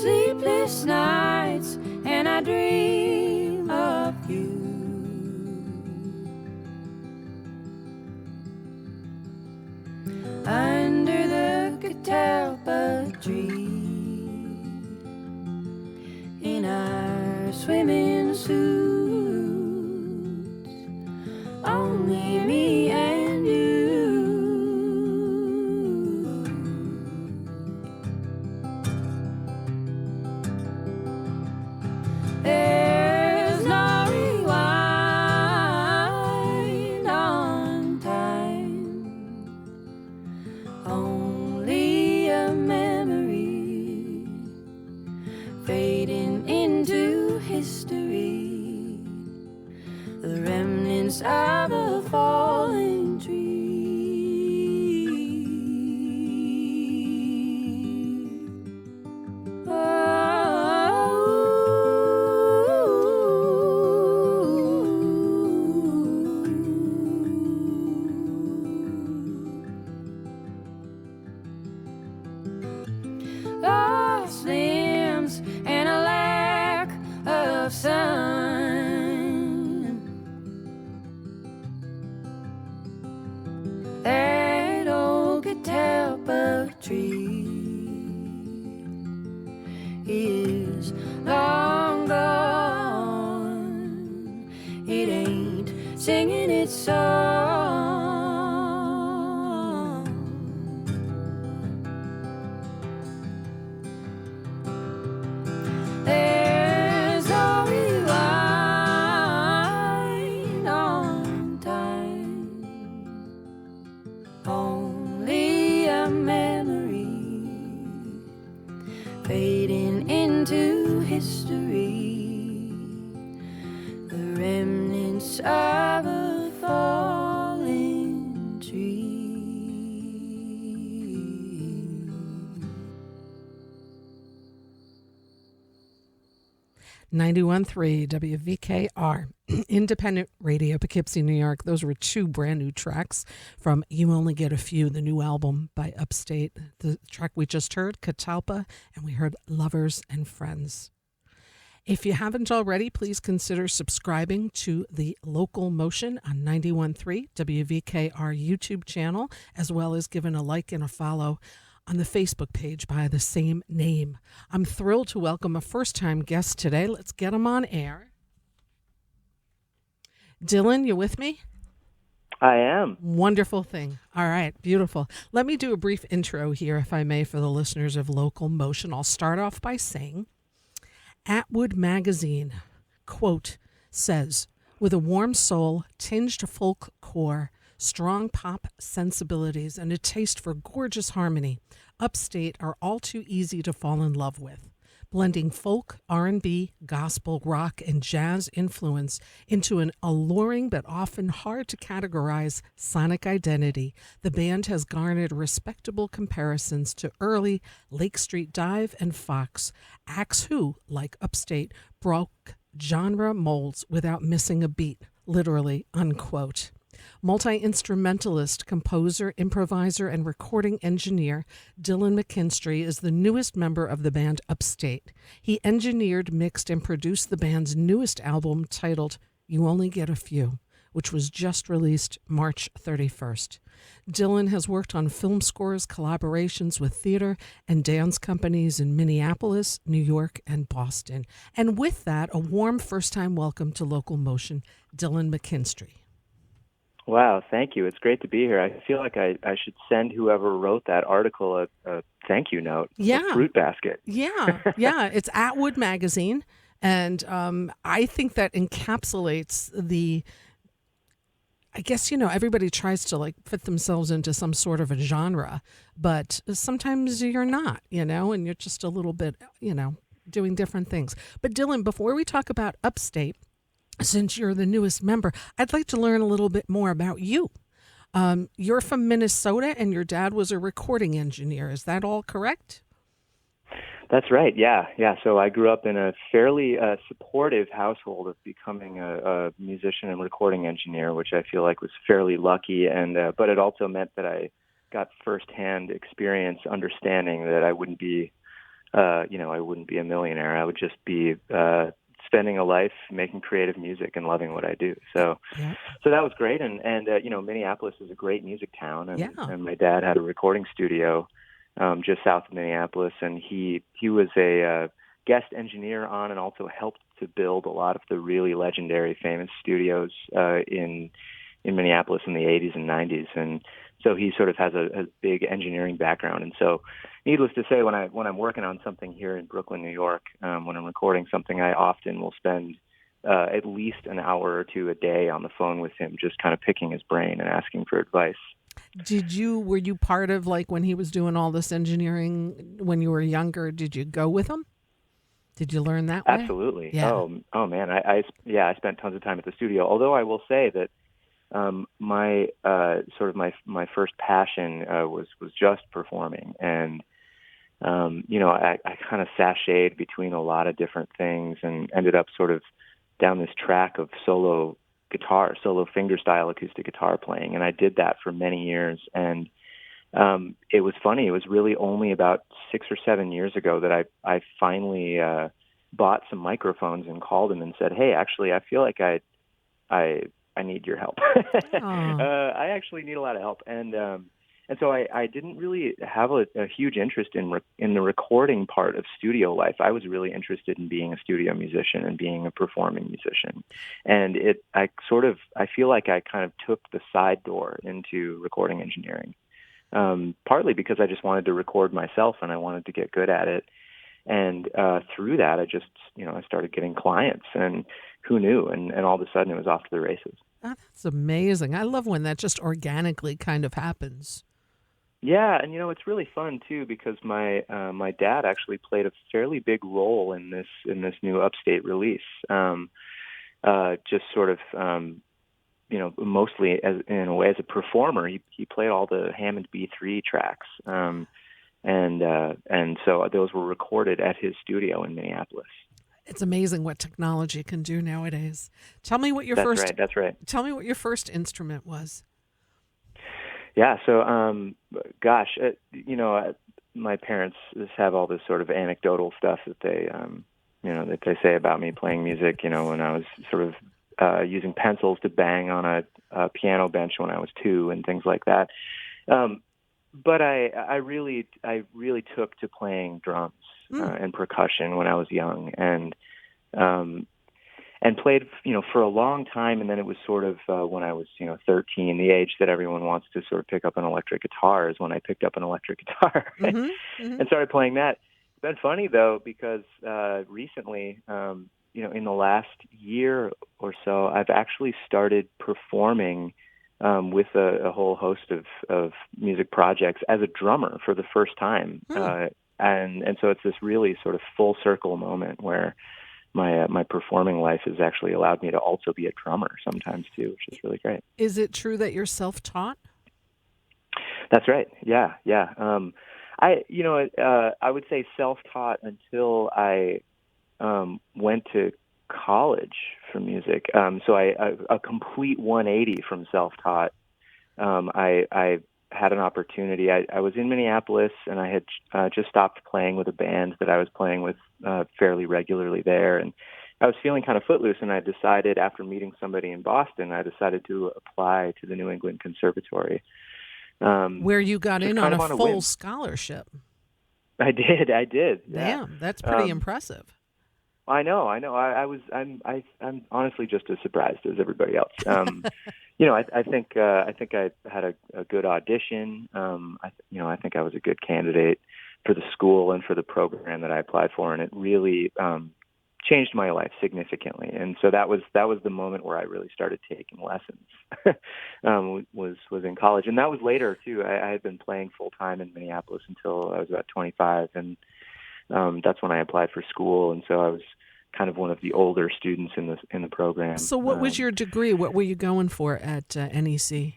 sleepless nights, and I dream of you. Under the catalpa tree, in our swimming suits, only me and you. There's no rewind on time, only a memory fading into history, the remnants of a falling tree. Lost limbs and a lack of sun. That old catalpa tree is long gone. It ain't singing its song. There's no rewind on time, only a memory fading into history, the remnants of a falling tree. 91.3 WVKR, independent radio, Poughkeepsie, New York. Those were two brand new tracks from You Only Get a Few, the new album by Upstate. The track we just heard, Catalpa, and we heard Lovers and Friends. If you haven't already, please consider subscribing to the LocalMotion on 91.3 WVKR YouTube channel, as well as giving a like and a follow on the Facebook page by the same name. I'm thrilled to welcome a first-time guest today. Let's get him on air. Dylan, you with me? I am. Wonderful thing. All right, beautiful. Let me do a brief intro here, if I may, for the listeners of LocalMotion. I'll start off by saying, Atwood Magazine, quote, says, with a warm soul, tinged folk core, strong pop sensibilities, and a taste for gorgeous harmony, Upstate are all too easy to fall in love with. Blending folk, R&B, gospel, rock, and jazz influence into an alluring but often hard to categorize sonic identity, the band has garnered respectable comparisons to early Lake Street Dive and Fox, acts who, like Upstate, broke genre molds without missing a beat, literally, unquote. Multi-instrumentalist, composer, improviser, and recording engineer Dylan McKinstry is the newest member of the band Upstate. He engineered, mixed, and produced the band's newest album titled You Only Get a Few, which was just released March 31st. Dylan has worked on film scores, collaborations with theater and dance companies in Minneapolis, New York, and Boston. And with that, a warm first-time welcome to LocalMotion, Dylan McKinstry. Wow, thank you. It's great to be here. I feel like I should send whoever wrote that article a thank you note, a fruit basket. Yeah. It's Atwood Magazine, and I think that encapsulates the, I guess, everybody tries to like fit themselves into some sort of a genre, but sometimes you're not, and you're just a little bit, doing different things. But Dylan, before we talk about Upstate, since you're the newest member, I'd like to learn a little bit more about you. You're from Minnesota, and your dad was a recording engineer. Is that all correct? That's right. Yeah. So I grew up in a fairly supportive household of becoming a musician and recording engineer, which I feel like was fairly lucky. And but it also meant that I got firsthand experience understanding that I wouldn't be I wouldn't be a millionaire. I would just be spending a life making creative music and loving what I do. So Yeah. so that was great. And Minneapolis is a great music town, Yeah. and my dad had a recording studio just south of Minneapolis, and he was a guest engineer on and also helped to build a lot of the really legendary, famous studios in Minneapolis in the 80s and 90s. And so he sort of has a big engineering background. And so, needless to say, when I'm working on something here in Brooklyn, New York, when I'm recording something, I often will spend at least an hour or two a day on the phone with him, just kind of picking his brain and asking for advice. Were you part of, like, when he was doing all this engineering when you were younger, did you go with him? Did you learn that way? Absolutely. Yeah. Oh man. I spent tons of time at the studio. Although I will say that my my first passion was just performing, and I kind of sashayed between a lot of different things and ended up sort of down this track of solo fingerstyle acoustic guitar playing, and I did that for many years. And it was funny. It was really only about 6 or 7 years ago that I finally bought some microphones and called him and said, "Hey, actually, I feel like I need your help. I actually need a lot of help." And so I didn't really have a huge interest in the recording part of studio life. I was really interested in being a studio musician and being a performing musician. And I feel like I kind of took the side door into recording engineering. Partly because I just wanted to record myself and I wanted to get good at it. And through that, I started getting clients, and who knew? And all of a sudden, it was off to the races. Oh, that's amazing. I love when that just organically kind of happens. Yeah, and it's really fun too, because my dad actually played a fairly big role in this new Upstate release. Just sort of mostly in a way as a performer. He played all the Hammond B3 tracks. And so those were recorded at his studio in Minneapolis. It's amazing what technology can do nowadays. Tell me what your That's right. Tell me what your first instrument was. Yeah. So, my parents just have all this sort of anecdotal stuff that they say about me playing music. When I was sort of using pencils to bang on a piano bench when I was 2 and things like that. But I really took to playing drums and percussion when I was young, and played for a long time. And then it was sort of when I was 13, the age that everyone wants to sort of pick up an electric guitar, is when I picked up an electric guitar and started playing that. It's been funny though, because recently, in the last year or so, I've actually started performing with a whole host of music projects as a drummer for the first time. And so it's this really sort of full circle moment where my performing life has actually allowed me to also be a drummer sometimes too, which is really great. Is it true that you're self-taught? That's right. Yeah. I would say self-taught until I went to college for music. So a complete 180 from self-taught. I had an opportunity. I was in Minneapolis, and I had just stopped playing with a band that I was playing with fairly regularly there, and I was feeling kind of footloose. And I decided, after meeting somebody in Boston, I decided to apply to the New England Conservatory, where you got in on a full whim. scholarship. I did. Damn, Yeah. that's pretty impressive. I know. I'm honestly just as surprised as everybody else. I think I had a good audition. I think I was a good candidate for the school and for the program that I applied for, and it really changed my life significantly. And so that was the moment where I really started taking lessons. Was in college, and that was later too. I had been playing full time in Minneapolis until I was about 25, and that's when I applied for school. And so I was kind of one of the older students in the program. So what was your degree? What were you going for at NEC?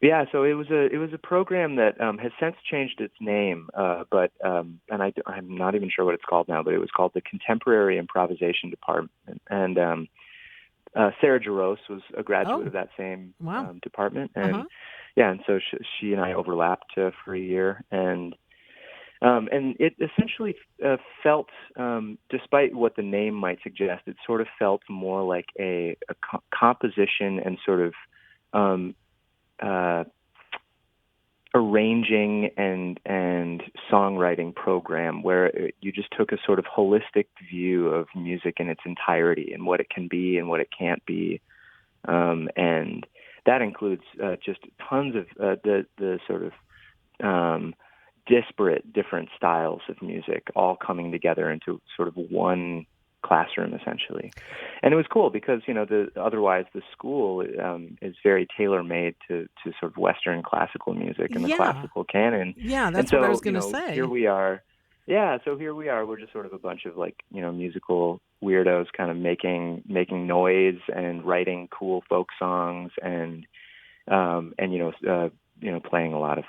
Yeah, so it was a program that has since changed its name, but I'm not even sure what it's called now. But it was called the Contemporary Improvisation Department, and Sarah Jaros was a graduate of that same department, and and so she and I overlapped for a year, and And it essentially felt, despite what the name might suggest, it sort of felt more like a composition and sort of uh, arranging and songwriting program where you just took a sort of holistic view of music in its entirety and what it can be and what it can't be. And that includes just tons of the sort of disparate different styles of music all coming together into sort of one classroom, essentially. And it was cool because, otherwise the school is very tailor-made to sort of Western classical music and the Yeah. classical canon. Yeah, And that's so, what I was going to say. here we are. Yeah, so here we are. We're just sort of a bunch of musical weirdos kind of making noise and writing cool folk songs and playing a lot of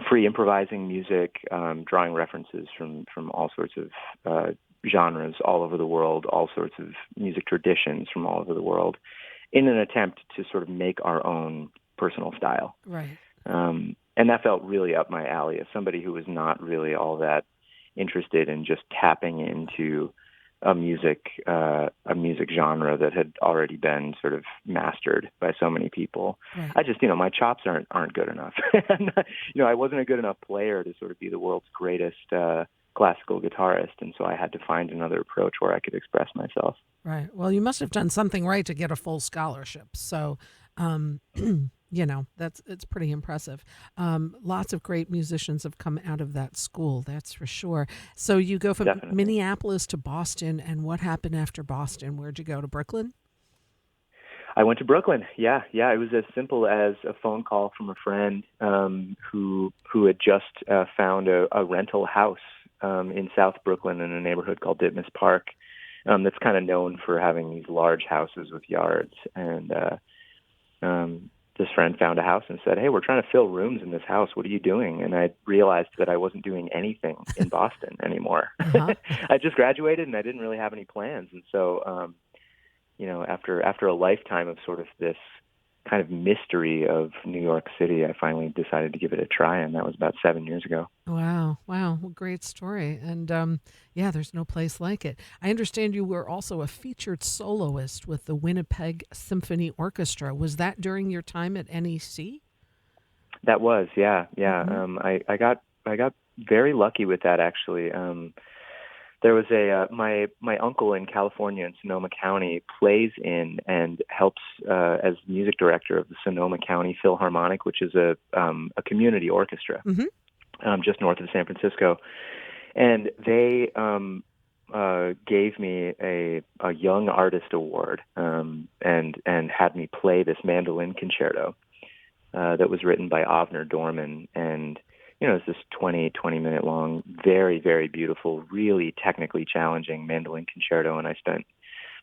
free improvising music, drawing references from all sorts of genres all over the world, all sorts of music traditions from all over the world, in an attempt to sort of make our own personal style. Right. And that felt really up my alley as somebody who was not really all that interested in just tapping into a music genre that had already been sort of mastered by so many people. Right. I just, my chops aren't good enough. I wasn't a good enough player to sort of be the world's greatest classical guitarist, and so I had to find another approach where I could express myself. Right. Well, you must have done something right to get a full scholarship. So, it's pretty impressive. Lots of great musicians have come out of that school, that's for sure. So you go from Definitely. Minneapolis to Boston, and what happened after Boston? Where'd you go, to Brooklyn? I went to Brooklyn. Yeah. It was as simple as a phone call from a friend who had just found a rental house in South Brooklyn in a neighborhood called Ditmas Park. That's kind of known for having these large houses with yards. And this friend found a house and said, "Hey, we're trying to fill rooms in this house. What are you doing?" And I realized that I wasn't doing anything in Boston anymore. Uh-huh. I just graduated and I didn't really have any plans. And so, after a lifetime of sort of this kind of mystery of New York City, I finally decided to give it a try, and that was about 7 years ago. Wow. Well, great story. And there's no place like it. I understand you were also a featured soloist with the Winnipeg Symphony Orchestra. Was that during your time at NEC? That was, yeah. Mm-hmm. I got very lucky with that, actually. There was my uncle in California in Sonoma County plays in and helps as music director of the Sonoma County Philharmonic, which is a community orchestra just north of San Francisco. And they gave me a Young Artist Award and had me play this mandolin concerto that was written by Avner Dorman. And it's this 20-minute long, very, very beautiful, really technically challenging mandolin concerto. And I spent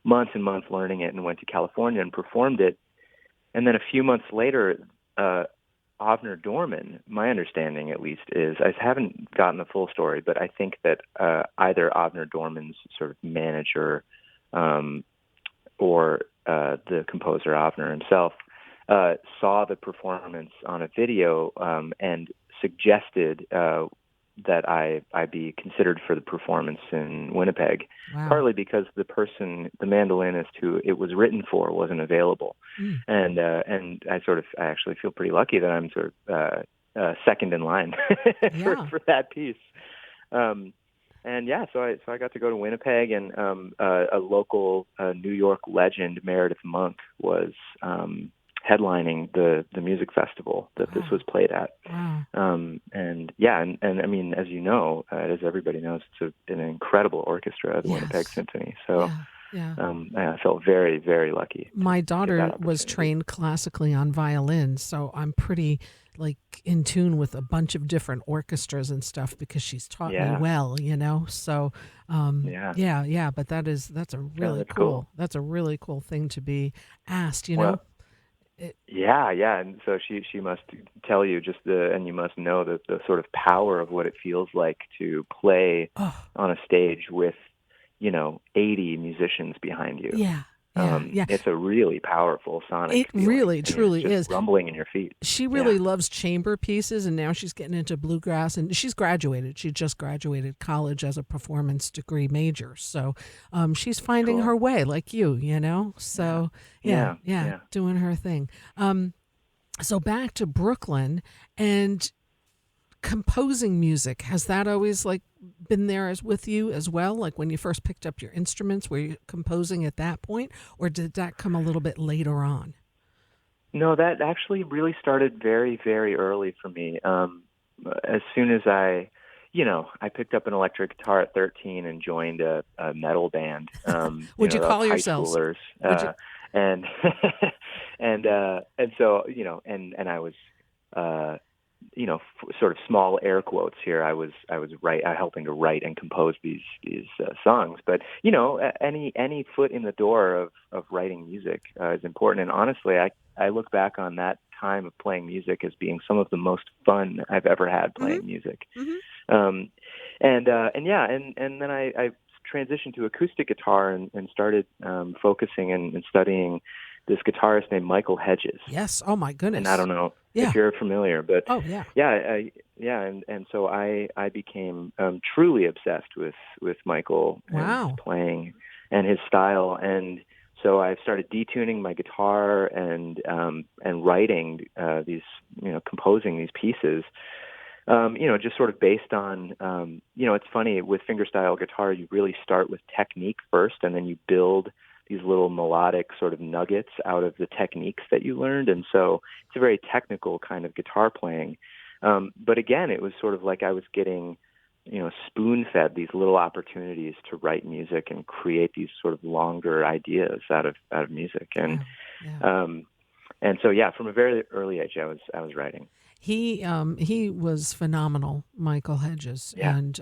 months and months learning it and went to California and performed it. And then a few months later, Avner Dorman, my understanding at least, is, I haven't gotten the full story, but I think that either Avner Dorman's sort of manager or the composer Avner himself saw the performance on a video and suggested that I be considered for the performance in Winnipeg, Wow. partly because the mandolinist who it was written for wasn't available. And I actually feel pretty lucky that I'm sort of second in line for that piece. So I got to go to Winnipeg, and a local New York legend, Meredith Monk, was headlining the music festival that this was played at. Wow. And I mean, as you know, as everybody knows, it's an incredible orchestra, the Winnipeg Symphony. So I felt very, very lucky. My daughter was trained classically on violin, so I'm pretty in tune with a bunch of different orchestras and stuff because she's taught me well, So but that's a really cool. That's a really cool thing to be asked, Well, and so she must tell you and you must know that the sort of power of what it feels like to play on a stage with 80 musicians behind you. Yeah. It's a really powerful sonic It feeling. really, I mean, it's truly just is. rumbling in your feet. She really loves chamber pieces, and now she's getting into bluegrass, and she's graduated. She just graduated college as a performance degree major. So she's finding Cool. her way like you know? So, Yeah. doing her thing. So back to Brooklyn and composing music. Has that always like been there as with you as well? Like when you first picked up your instruments, were you composing at that point, or did that come a little bit later on? No, that actually really started very, very early for me. As soon as I picked up an electric guitar at 13 and joined a metal band. Would you Of call high yourselves? schoolers, Would you? and and so and I was sort of small air quotes here. I was helping to write and compose these songs. But any foot in the door of writing music is important. And honestly, I look back on that time of playing music as being some of the most fun I've ever had playing music. Um, and then I transitioned to acoustic guitar and started focusing and studying this guitarist named Michael Hedges. Yes. Oh my goodness. And I don't know Yeah. if you're familiar, but Oh yeah. and so I became truly obsessed with Michael and Wow. his playing and his style, and so I started detuning my guitar and writing these, composing these pieces. Just sort of based on, it's funny with fingerstyle guitar, you really start with technique first, and then you build these little melodic sort of nuggets out of the techniques that you learned. And so it's a very technical kind of guitar playing. But again, it was sort of like I was getting, spoon-fed these little opportunities to write music and create these sort of longer ideas out of music. And Yeah. and so from a very early age, I was writing. He was phenomenal, Michael Hedges, Yeah. and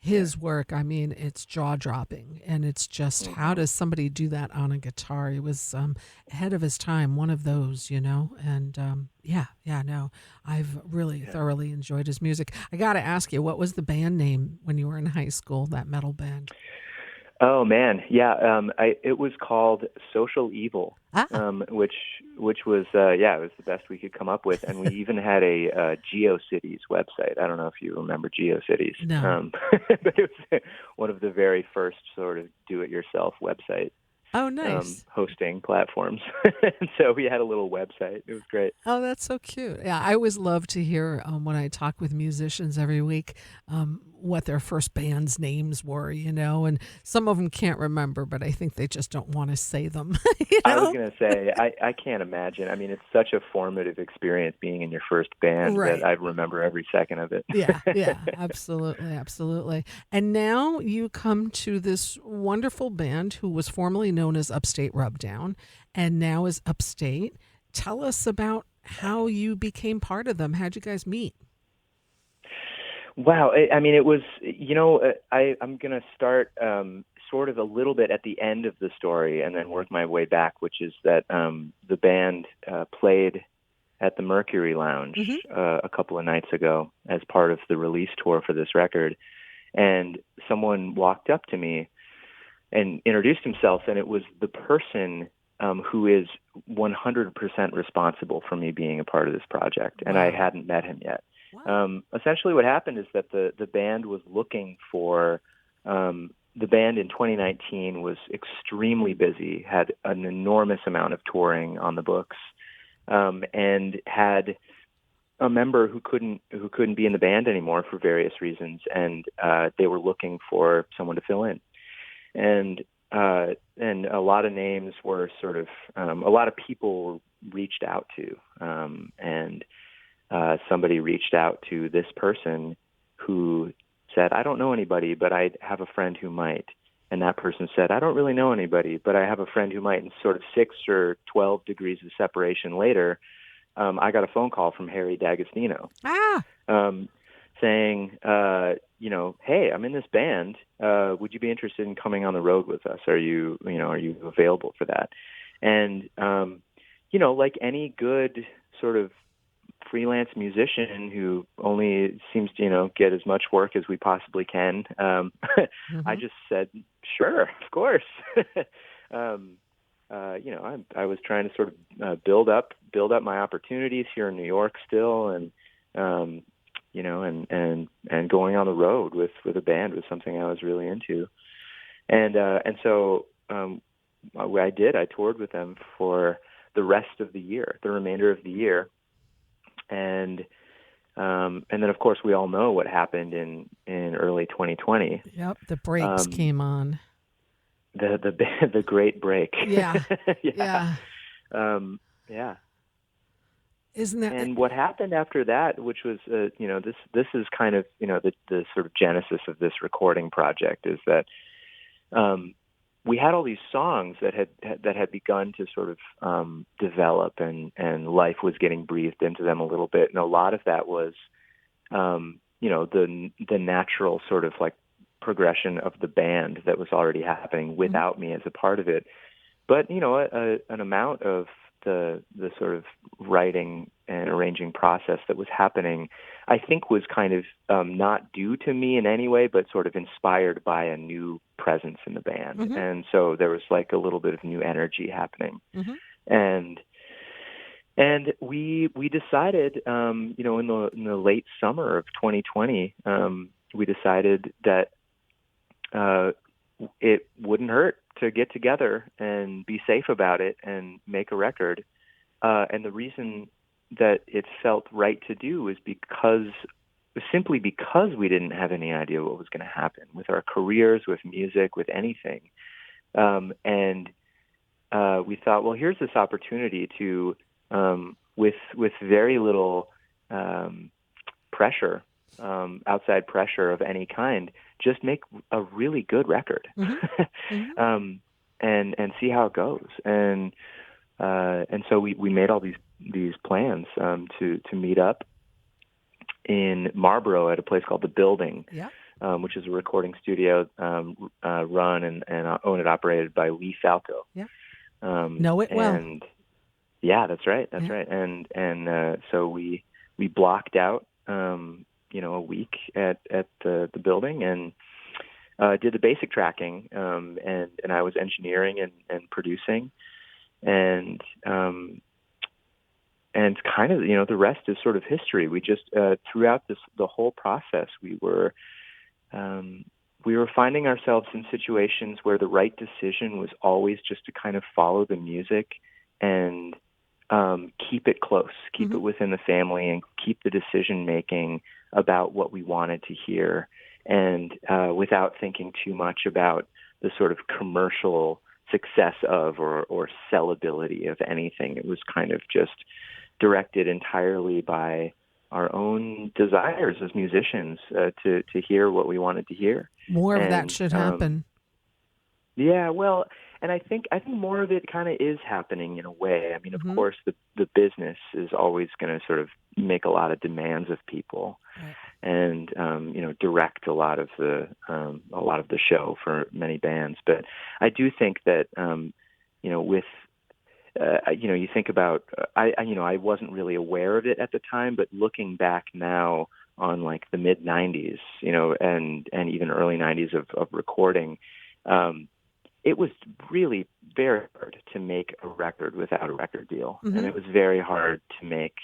his work. I mean, it's jaw dropping, and it's just how does somebody do that on a guitar? He was ahead of his time, one of those, And no, I've really thoroughly enjoyed his music. I got to ask you, what was the band name when you were in high school? That metal band? Oh man, it was called Social Evil, which was it was the best we could come up with, and we even had a GeoCities website. I don't know if you remember GeoCities, No. but it was one of the very first sort of do-it-yourself website Oh, nice. hosting platforms. And so we had a little website. It was great. Oh, that's so cute. Yeah, I always love to hear when I talk with musicians every week what their first band's names were, and some of them can't remember, but I think they just don't want to say them. I was going to say, I can't imagine. I mean, it's such a formative experience being in your first band that I remember every second of it. Yeah, absolutely, absolutely. And now you come to this wonderful band who was formerly known as Upstate Rubdown and now is Upstate. Tell us about how you became part of them. How'd you guys meet? Wow. I mean, it was, I'm going to start sort of a little bit at the end of the story and then work my way back, which is that the band played at the Mercury Lounge a couple of nights ago as part of the release tour for this record. And someone walked up to me and introduced himself, and it was the person who is 100% responsible for me being a part of this project. And I hadn't met him yet. Wow. Essentially what happened is that the band was looking for, the band in 2019 was extremely busy, had an enormous amount of touring on the books, and had a member who couldn't be in the band anymore for various reasons, and they were looking for someone to fill in. And a lot of names were sort of, a lot of people reached out to, and somebody reached out to this person who said, I don't know anybody, but I have a friend who might. And that person said, I don't really know anybody, but I have a friend who might. And sort of 6 or 12 degrees of separation later, I got a phone call from Harry D'Agostino saying, hey, I'm in this band. Would you be interested in coming on the road with us? Are you available for that? And, like any good sort of freelance musician who only seems to, get as much work as we possibly can, I just said, sure, of course. I was trying to sort of build up my opportunities here in New York still, and and going on the road with a band was something I was really into, and so I did. I toured with them for the rest of the year, the remainder of the year, and then of course we all know what happened in early 2020. Yep, the brakes came on. The great break. Yeah. Yeah. Yeah. Yeah. Isn't that? And what happened after that, which was, this is kind of, the sort of genesis of this recording project, is that we had all these songs that had begun to sort of develop, and life was getting breathed into them a little bit, and a lot of that was, the natural sort of like progression of the band that was already happening without me as a part of it. But an amount of the sort of writing and arranging process that was happening, I think, was kind of not due to me in any way, but sort of inspired by a new presence in the band. And so there was like a little bit of new energy happening. And we decided, in the late summer of 2020, we decided that it wouldn't hurt to get together and be safe about it and make a record. And the reason that it felt right to do is simply because we didn't have any idea what was going to happen with our careers, with music, with anything. And we thought, well, here's this opportunity to, with very little pressure, outside pressure of any kind, just make a really good record, and see how it goes. And so we made all these plans to meet up in Marlborough at a place called The Building, which is a recording studio run and owned and operated by Lee Falco. Know it well. And yeah, that's right. That's right. And so we blocked out a week at the Building and did the basic tracking, and I was engineering and producing, and kind of the rest is sort of history. We just throughout the whole process we were finding ourselves in situations where the right decision was always just to kind of follow the music and keep it close, keep it within the family, and keep the decision making about what we wanted to hear, and without thinking too much about the sort of commercial success of or sellability of anything. It was kind of just directed entirely by our own desires as musicians to hear what we wanted to hear. More of that should happen. Yeah, well, and I think more of it kind of is happening in a way. I mean, of course, the business is always going to sort of make a lot of demands of people, and direct a lot of the show for many bands. But I do think that with you think about I wasn't really aware of it at the time, but looking back now on like the mid 90s, and even early 90s of recording. It was really very hard to make a record without a record deal, and it was very hard to make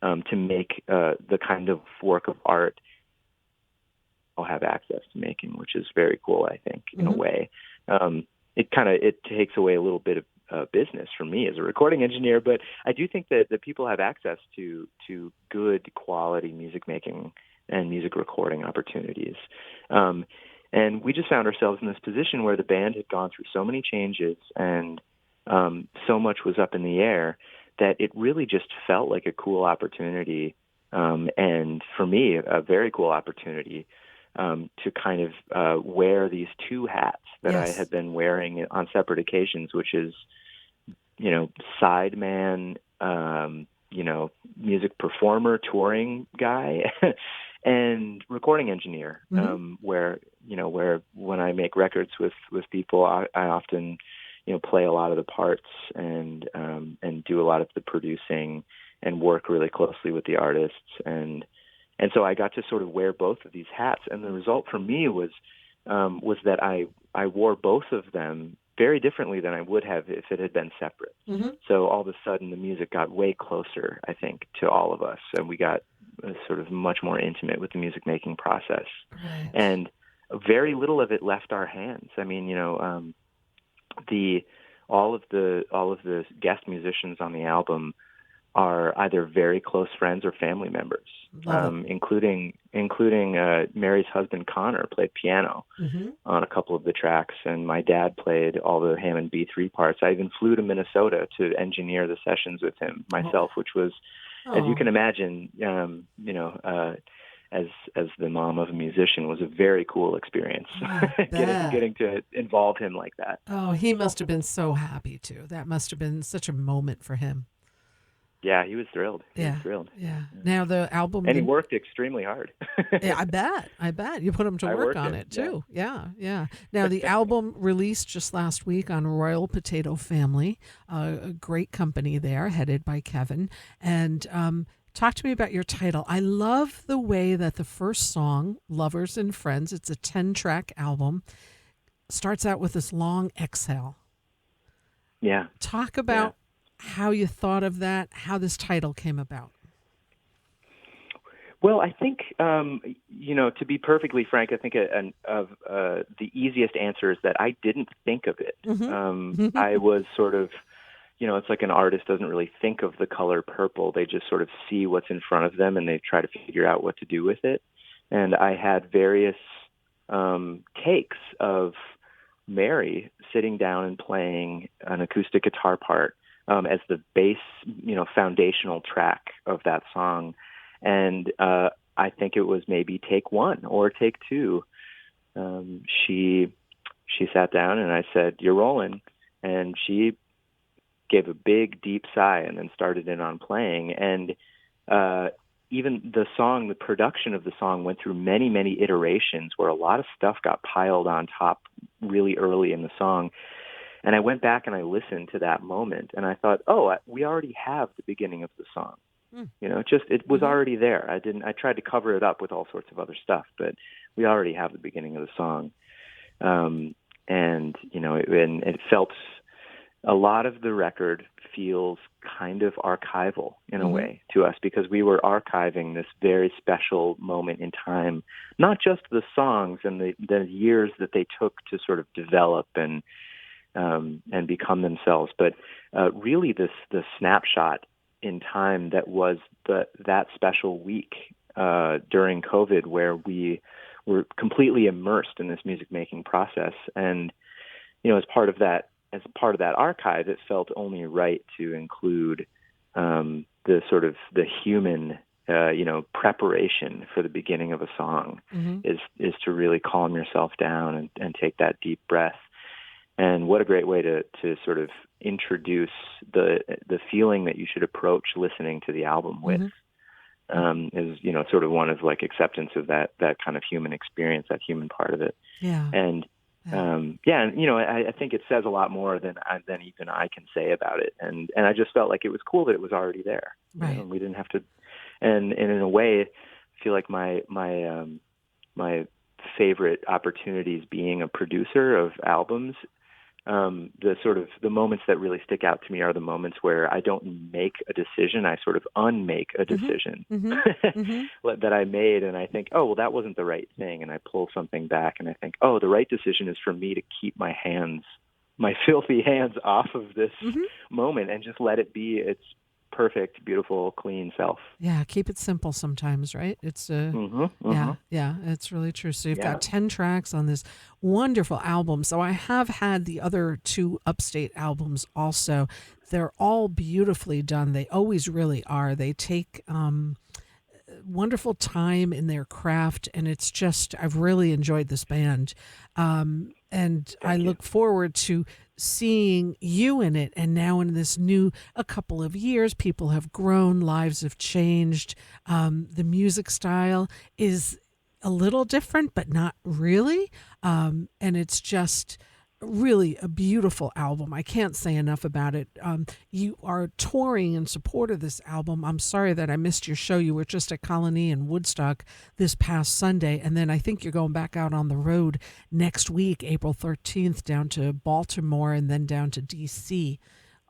the kind of work of art I'll have access to making, which is very cool, I think, in a way. It takes away a little bit of business for me as a recording engineer, but I do think that people have access to good quality music making and music recording opportunities. And we just found ourselves in this position where the band had gone through so many changes and so much was up in the air that it really just felt like a cool opportunity, and for me, a very cool opportunity to kind of wear these two hats that I had been wearing on separate occasions, which is, sideman, music performer, touring guy, and recording engineer, where when I make records with people, I often, play a lot of the parts and do a lot of the producing and work really closely with the artists. And so I got to sort of wear both of these hats. And the result for me was that I wore both of them very differently than I would have if it had been separate. Mm-hmm. So all of a sudden, the music got way closer, I think, to all of us, and we got sort of much more intimate with the music making process. Right. And very little of it left our hands. I mean, all of the guest musicians on the album are either very close friends or family members, including Mary's husband Connor played piano on a couple of the tracks, and my dad played all the Hammond B3 parts. I even flew to Minnesota to engineer the sessions with him myself, which was, as you can imagine, as the mom of a musician, was a very cool experience. getting to involve him like that. Oh, he must have been so happy too. That must have been such a moment for him. Yeah, he was thrilled. Yeah. Now the album, and he worked extremely hard. Yeah, I bet you put him to work on it too. Yeah. Now the album released just last week on Royal Potato Family, a great company there, headed by Kevin. And talk to me about your title. I love the way that the first song, "Lovers and Friends," it's a 10-track album, starts out with this long exhale. Yeah. Talk about how you thought of that, how this title came about. Well, I think, to be perfectly frank, I think the easiest answer is that I didn't think of it. I was sort of, it's like an artist doesn't really think of the color purple. They just sort of see what's in front of them and they try to figure out what to do with it. And I had various takes of Mary sitting down and playing an acoustic guitar part as the bass, foundational track of that song. And I think it was maybe take one or take two. She sat down and I said, "You're rolling." And she gave a big, deep sigh and then started in on playing. And even the production of the song went through many, many iterations where a lot of stuff got piled on top really early in the song. And I went back and I listened to that moment and I thought, we already have the beginning of the song. It was already there. I tried to cover it up with all sorts of other stuff, but we already have the beginning of the song. It felt, a lot of the record feels kind of archival in a way to us, because we were archiving this very special moment in time, not just the songs and the years that they took to sort of develop and become themselves, but really the snapshot in time that was that special week during COVID, where we were completely immersed in this music making process. And as part of that archive, it felt only right to include the sort of the human preparation for the beginning of a song is to really calm yourself down and take that deep breath. And what a great way to sort of introduce the feeling that you should approach listening to the album with, is, sort of one of like acceptance of that kind of human experience, that human part of it. Yeah. And I think it says a lot more than even I can say about it. And I just felt like it was cool that it was already there. Right. We didn't have to, and in a way, I feel like my favorite opportunities being a producer of albums, the moments that really stick out to me are the moments where I don't make a decision, I sort of unmake a decision that I made, and I think, that wasn't the right thing, and I pull something back and I think, the right decision is for me to keep my filthy hands off of this moment and just let it be its perfect, beautiful, clean self. Yeah, keep it simple sometimes, right? It's yeah, it's really true. So you've got 10 tracks on this wonderful album. So I have had the other 2 Upstate albums also. They're all beautifully done. They always really are. They take wonderful time in their craft, and it's just, I've really enjoyed this band. And I look forward to seeing you in it. And now in this a couple of years, people have grown, lives have changed. The music style is a little different, but not really. And it's just really a beautiful album. I can't say enough about it. You are touring in support of this album. I'm sorry that I missed your show. You were just at Colony in Woodstock this past Sunday, and then I think you're going back out on the road next week, April 13th, down to Baltimore and then down to D.C.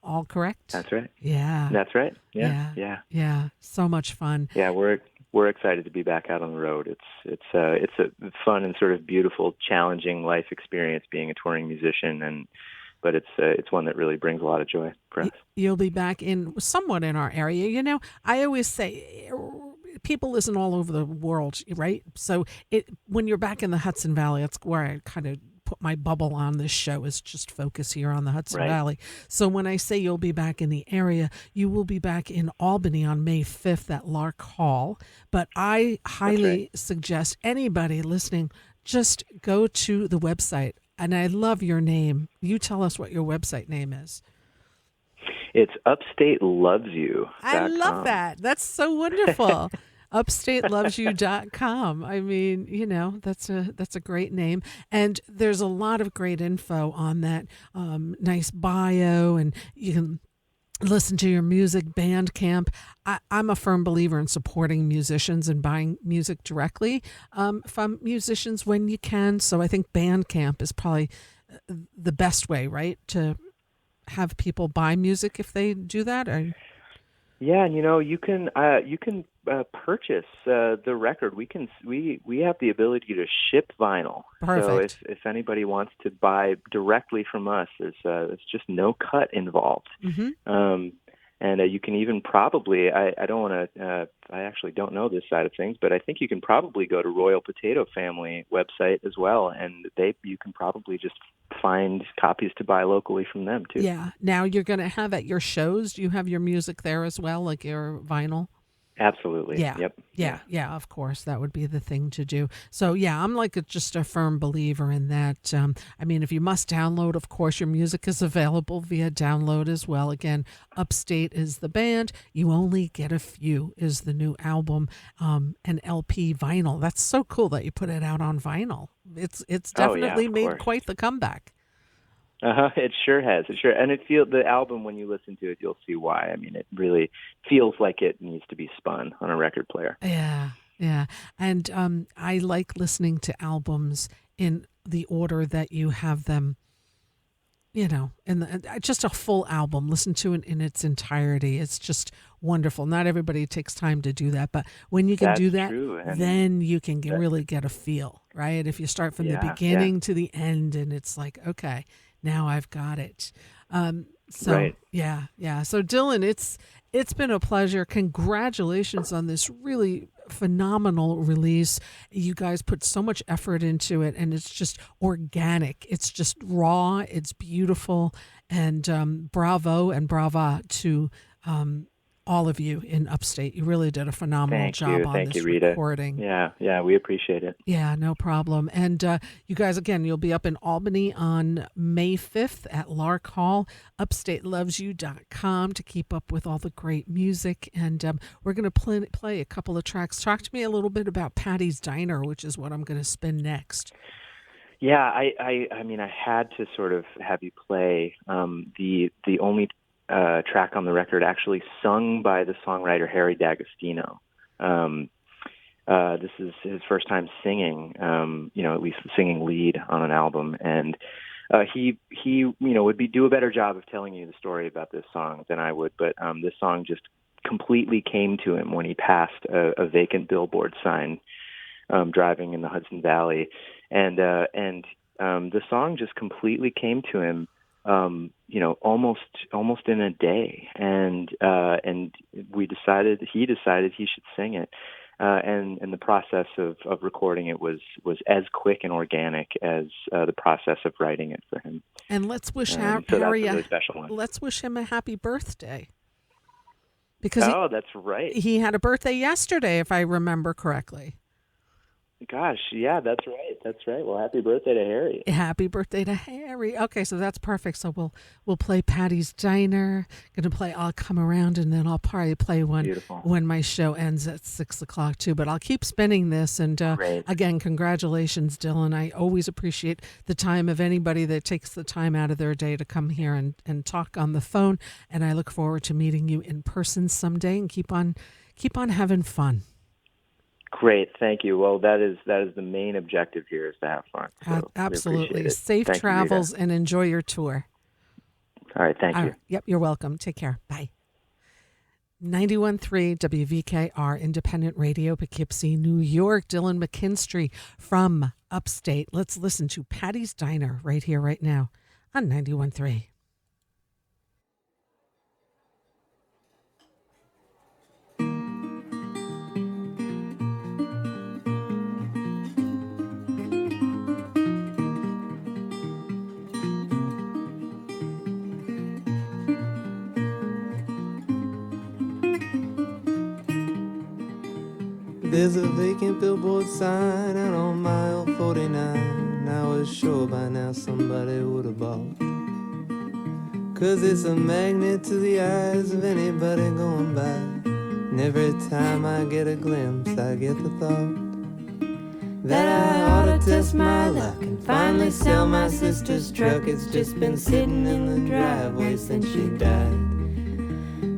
All correct? That's right. Yeah. That's right. Yeah. Yeah. So much fun. Yeah, we're excited to be back out on the road. It's a fun and sort of beautiful, challenging life experience being a touring musician, but it's one that really brings a lot of joy for us. You'll be back somewhat in our area. You know, I always say people listen all over the world, right? So when you're back in the Hudson Valley, that's where I kind of put my bubble on this show, is just focus here on the Hudson Valley. So when I say you'll be back in the area, you will be back in Albany on May 5th at Lark Hall. But I highly suggest anybody listening, just go to the website. And I love your name. You tell us what your website name is. It's UpstateLovesYou.com. I love that. That's so wonderful. UpstateLovesYou.com. I mean, you know, that's a great name. And there's a lot of great info on that. Nice bio, and you can listen to your music. Bandcamp. I'm a firm believer in supporting musicians and buying music directly from musicians when you can. So I think Bandcamp is probably the best way, right, to have people buy music if they do that. Yeah, and you can purchase the record. We have the ability to ship vinyl. Perfect. So if anybody wants to buy directly from us, there's just no cut involved. Mm-hmm. And you can even probably, I actually don't know this side of things, but I think you can probably go to Royal Potato Family website as well, and you can probably just find copies to buy locally from them too. Yeah. Now you're going to have at your shows, do you have your music there as well, like your vinyl? Absolutely. Yeah. Yep. Yeah, of course. That would be the thing to do. So, yeah, I'm just a firm believer in that. I mean, if you must download, of course, your music is available via download as well. Again, Upstate is the band. You Only Get a Few is the new album, and LP vinyl. That's so cool that you put it out on vinyl. It's definitely made quite the comeback. It sure has. And the album, when you listen to it, you'll see why. I mean, it really feels like it needs to be spun on a record player. Yeah. And I like listening to albums in the order that you have them, you know, just a full album. Listen to it in its entirety. It's just wonderful. Not everybody takes time to do that, but when you can do that, then you can really get a feel, right? If you start from the beginning to the end, and it's like, okay, now I've got it. Yeah. So Dylan, it's been a pleasure. Congratulations on this really phenomenal release. You guys put so much effort into it, and it's just organic. It's just raw. It's beautiful. And bravo and brava to all of you in Upstate. You really did a phenomenal job on this recording. Yeah, we appreciate it. Yeah, no problem. And you guys, again, you'll be up in Albany on May 5th at Lark Hall. UpstateLovesYou.com to keep up with all the great music. And we're going to play a couple of tracks. Talk to me a little bit about Patty's Diner, which is what I'm going to spin next. Yeah, I mean, I had to sort of have you play the only track on the record actually sung by the songwriter Harry D'Agostino. This is his first time singing, at least singing lead on an album, and he would do a better job of telling you the story about this song than I would. But this song just completely came to him when he passed a vacant billboard sign driving in the Hudson Valley, and the song just completely came to him. Almost in a day, and he decided he should sing it, and the process of recording it was as quick and organic as the process of writing it for him. And let's wish Harry that's a really special one. Let's wish him a happy birthday. Because that's right. He had a birthday yesterday, if I remember correctly. Gosh, yeah, that's right. That's right. Well, happy birthday to Harry. Happy birthday to Harry. Okay, so that's perfect. So we'll play Patty's Diner. Gonna play I'll Come Around, and then I'll probably play one Beautiful. when my show ends at 6:00 too. But I'll keep spinning this. And Great. again, congratulations, Dylan. I always appreciate the time of anybody that takes the time out of their day to come here and talk on the phone. And I look forward to meeting you in person someday. And keep on having fun. Great, thank you. Well, that is the main objective here, is to have fun. So Absolutely. we Safe Thank travels you, and enjoy your tour. all right, thank you. Yep, you're welcome. Take care. Bye. 91.3 WVKR Independent Radio, Poughkeepsie, New York. Dylan McKinstry from Upstate. Let's listen to Patty's Diner right here, right now on 91.3. There's a vacant billboard sign out on mile 49. I was sure by now somebody would have bought. 'Cause it's a magnet to the eyes of anybody going by. And every time I get a glimpse, I get the thought that I ought to test my luck and finally sell my sister's truck. It's just been sitting in the driveway since she died.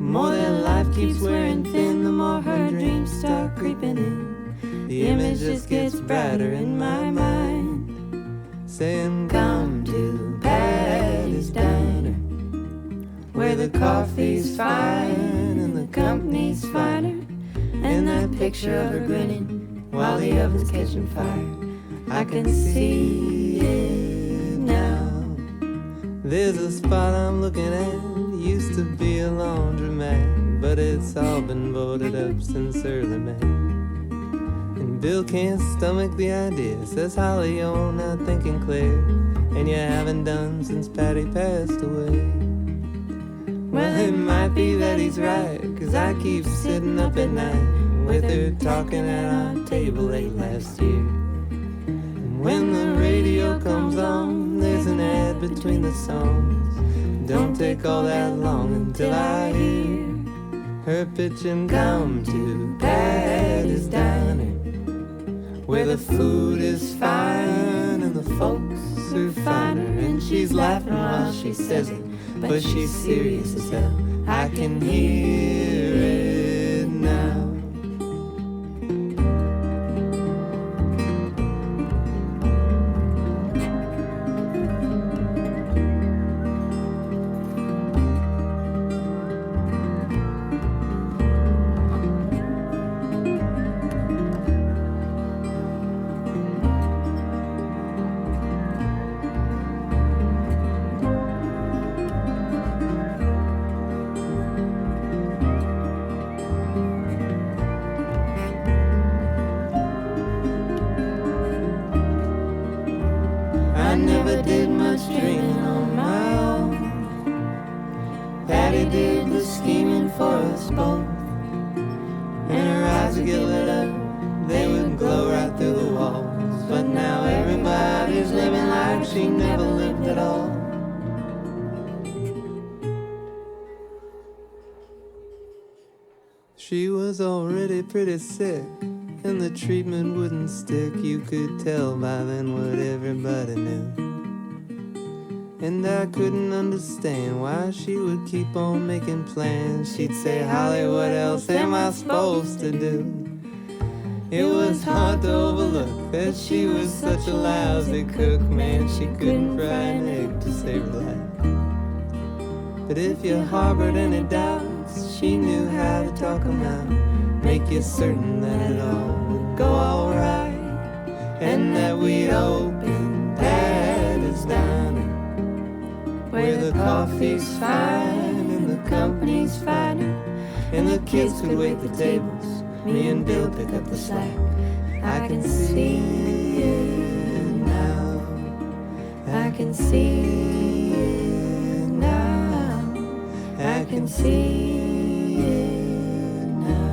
More that life keeps wearing thin, the more her dreams start creeping in. The image just gets brighter in my mind, saying, come to Patty's Diner, where the coffee's fine and the company's finer, and that picture of her grinning while the oven's catching fire, I can see it now. There's a spot I'm looking at, used to be a laundromat, but it's all been boarded up since early May. And Bill can't stomach the idea, says Holly, you're not thinking clear, and you haven't done since Patty passed away. Well, it might be that he's right, 'cause I keep sitting up at night with her talking at our table late last year. And when the radio comes on, there's an ad between the songs. Don't take all that long until I hear her pitching, come to Patty's Diner, where the food is fine and the folks are finer. And she's laughing while she says it, but she's serious as hell. I can hear it now. I never did much dreaming on my own. Patty did the scheming for us both, and her eyes would get lit up, they would glow right through the walls. But now everybody's living like she never lived at all. She was already pretty sick, and the treatment wouldn't stick. You could tell by then what everybody knew. And I couldn't understand why she would keep on making plans. She'd say, Holly, what else am I supposed to do? It was hard to overlook that she was such a lousy cook. Man, she couldn't fry an egg to save her life. But if you harbored any doubts, she knew how to talk 'em out, make you certain that it all would go alright, and that we'd open Patty's Diner, where the coffee's fine and the company's finer, and the kids could wait the tables, me and Bill pick up the slack. I can see it now, I can see it now, I can see it now.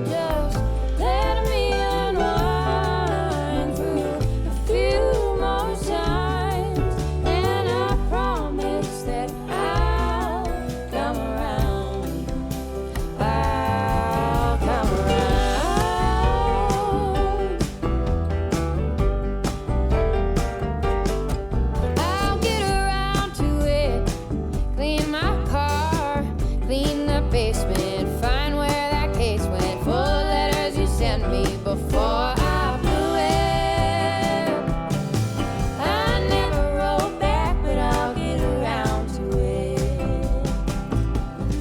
just let me unwind through a few more times, and I promise that I'll come around. I'll come around. I'll get around to it. Clean my car, clean the basement, find where that case went, full of letters you sent me before I blew it. I never wrote back, but I'll get around to it.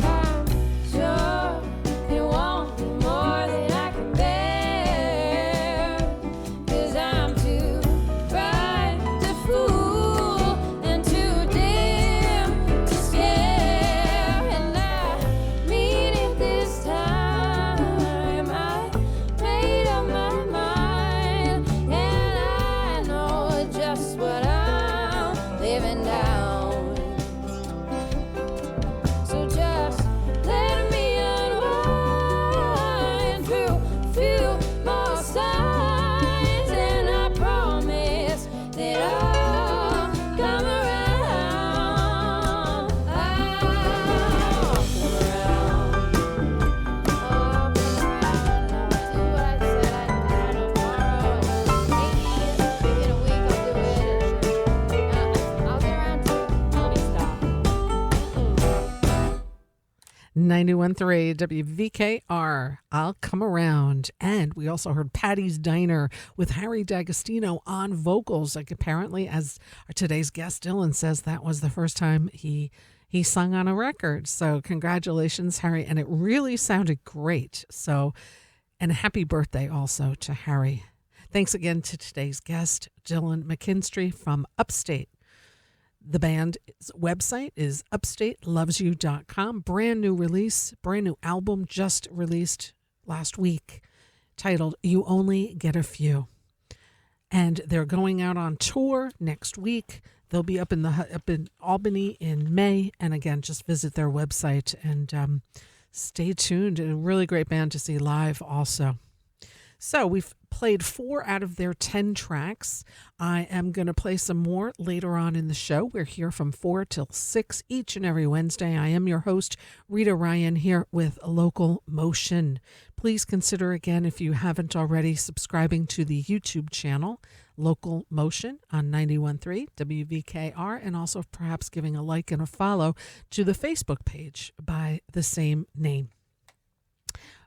I'm sure it won't be more than I can bear, 'cause I'm too bright to fool and too dim to scare. And I mean it this time. I made up my mind, and I know just what I'm living down. So just let me unwind through a few more signs, and I promise that I'll come around. I'll come around. I'll come around. I'll do what I said I'd do tomorrow. Maybe in a week I'll do it. I'll get around to it. Let me stop. 91.3 WVKR, I'll Come Around. And we also heard Patty's Diner with Harry D'Agostino on vocals. Like, apparently, as our today's guest Dylan says, that was the first time he sung on a record. So congratulations, Harry. And it really sounded great. So, and a happy birthday also to Harry. Thanks again to today's guest, Dylan McKinstry from Upstate. The band's website is upstatelovesyou.com. Brand new release, brand new album just released last week titled You Only Get a Few. And they're going out on tour next week. They'll be up in Albany in May. And again, just visit their website and stay tuned. A really great band to see live also. So we've played 4 out of their 10 tracks. I am going to play some more later on in the show. We're here from 4 till 6 each and every Wednesday. I am your host, Rita Ryan, here with LocalMotion. Please consider, again, if you haven't already, subscribing to the YouTube channel, LocalMotion on 91.3 WVKR, and also perhaps giving a like and a follow to the Facebook page by the same name.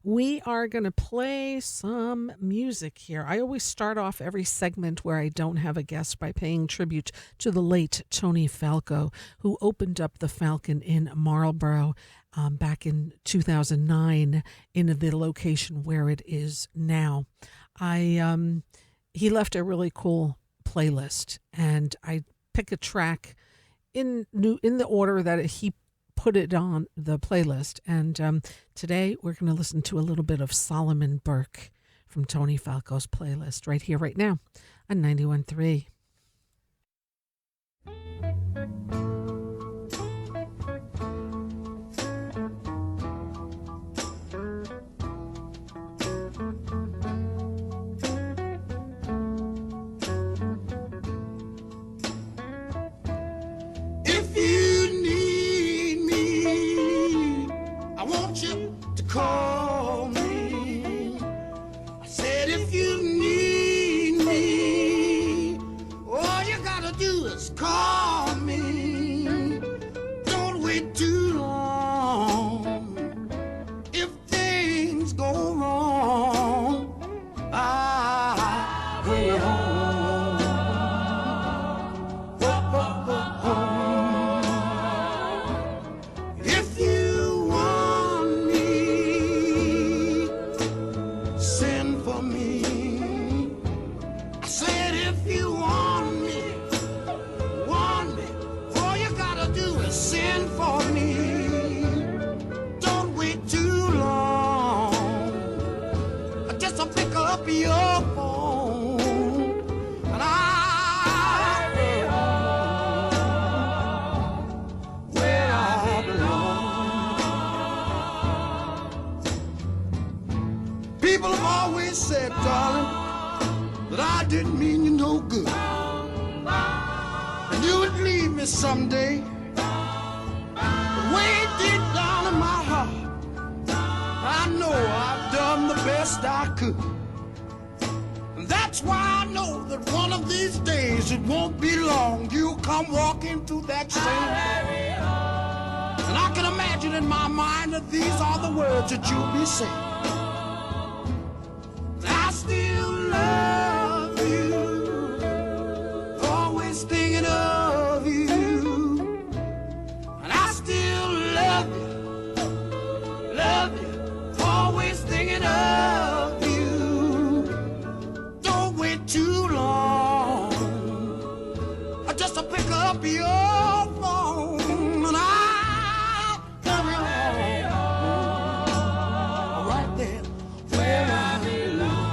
We are going to play some music here. I always start off every segment where I don't have a guest by paying tribute to the late Tony Falco, who opened up the Falcon in Marlborough back in 2009 in the location where it is now. He left a really cool playlist, and I pick a track in the order that he put it on the playlist. And today we're going to listen to a little bit of Solomon Burke from Tony Falco's playlist right here, right now on 91.3. Call me. I said if you need me, all you gotta do is call me. Don't wait too long. If things go wrong, I'll be home. If you want me, send for me. I said if you want me, all you gotta do is send for me. Don't wait too long. Just pick up your phone and I'll be home where I belong. People have always said, darling, that I didn't mean you no good. And you would leave me someday. But way deep down in my heart, I know I've done the best I could. And that's why I know that one of these days, it won't be long, you'll come walking through that same door. And I can imagine in my mind that these are the words that you'll be saying. I still love you, always thinking of you. And I still love you, always thinking of you. Don't wait too long, just to pick up your phone, and I'll come home right there where I belong.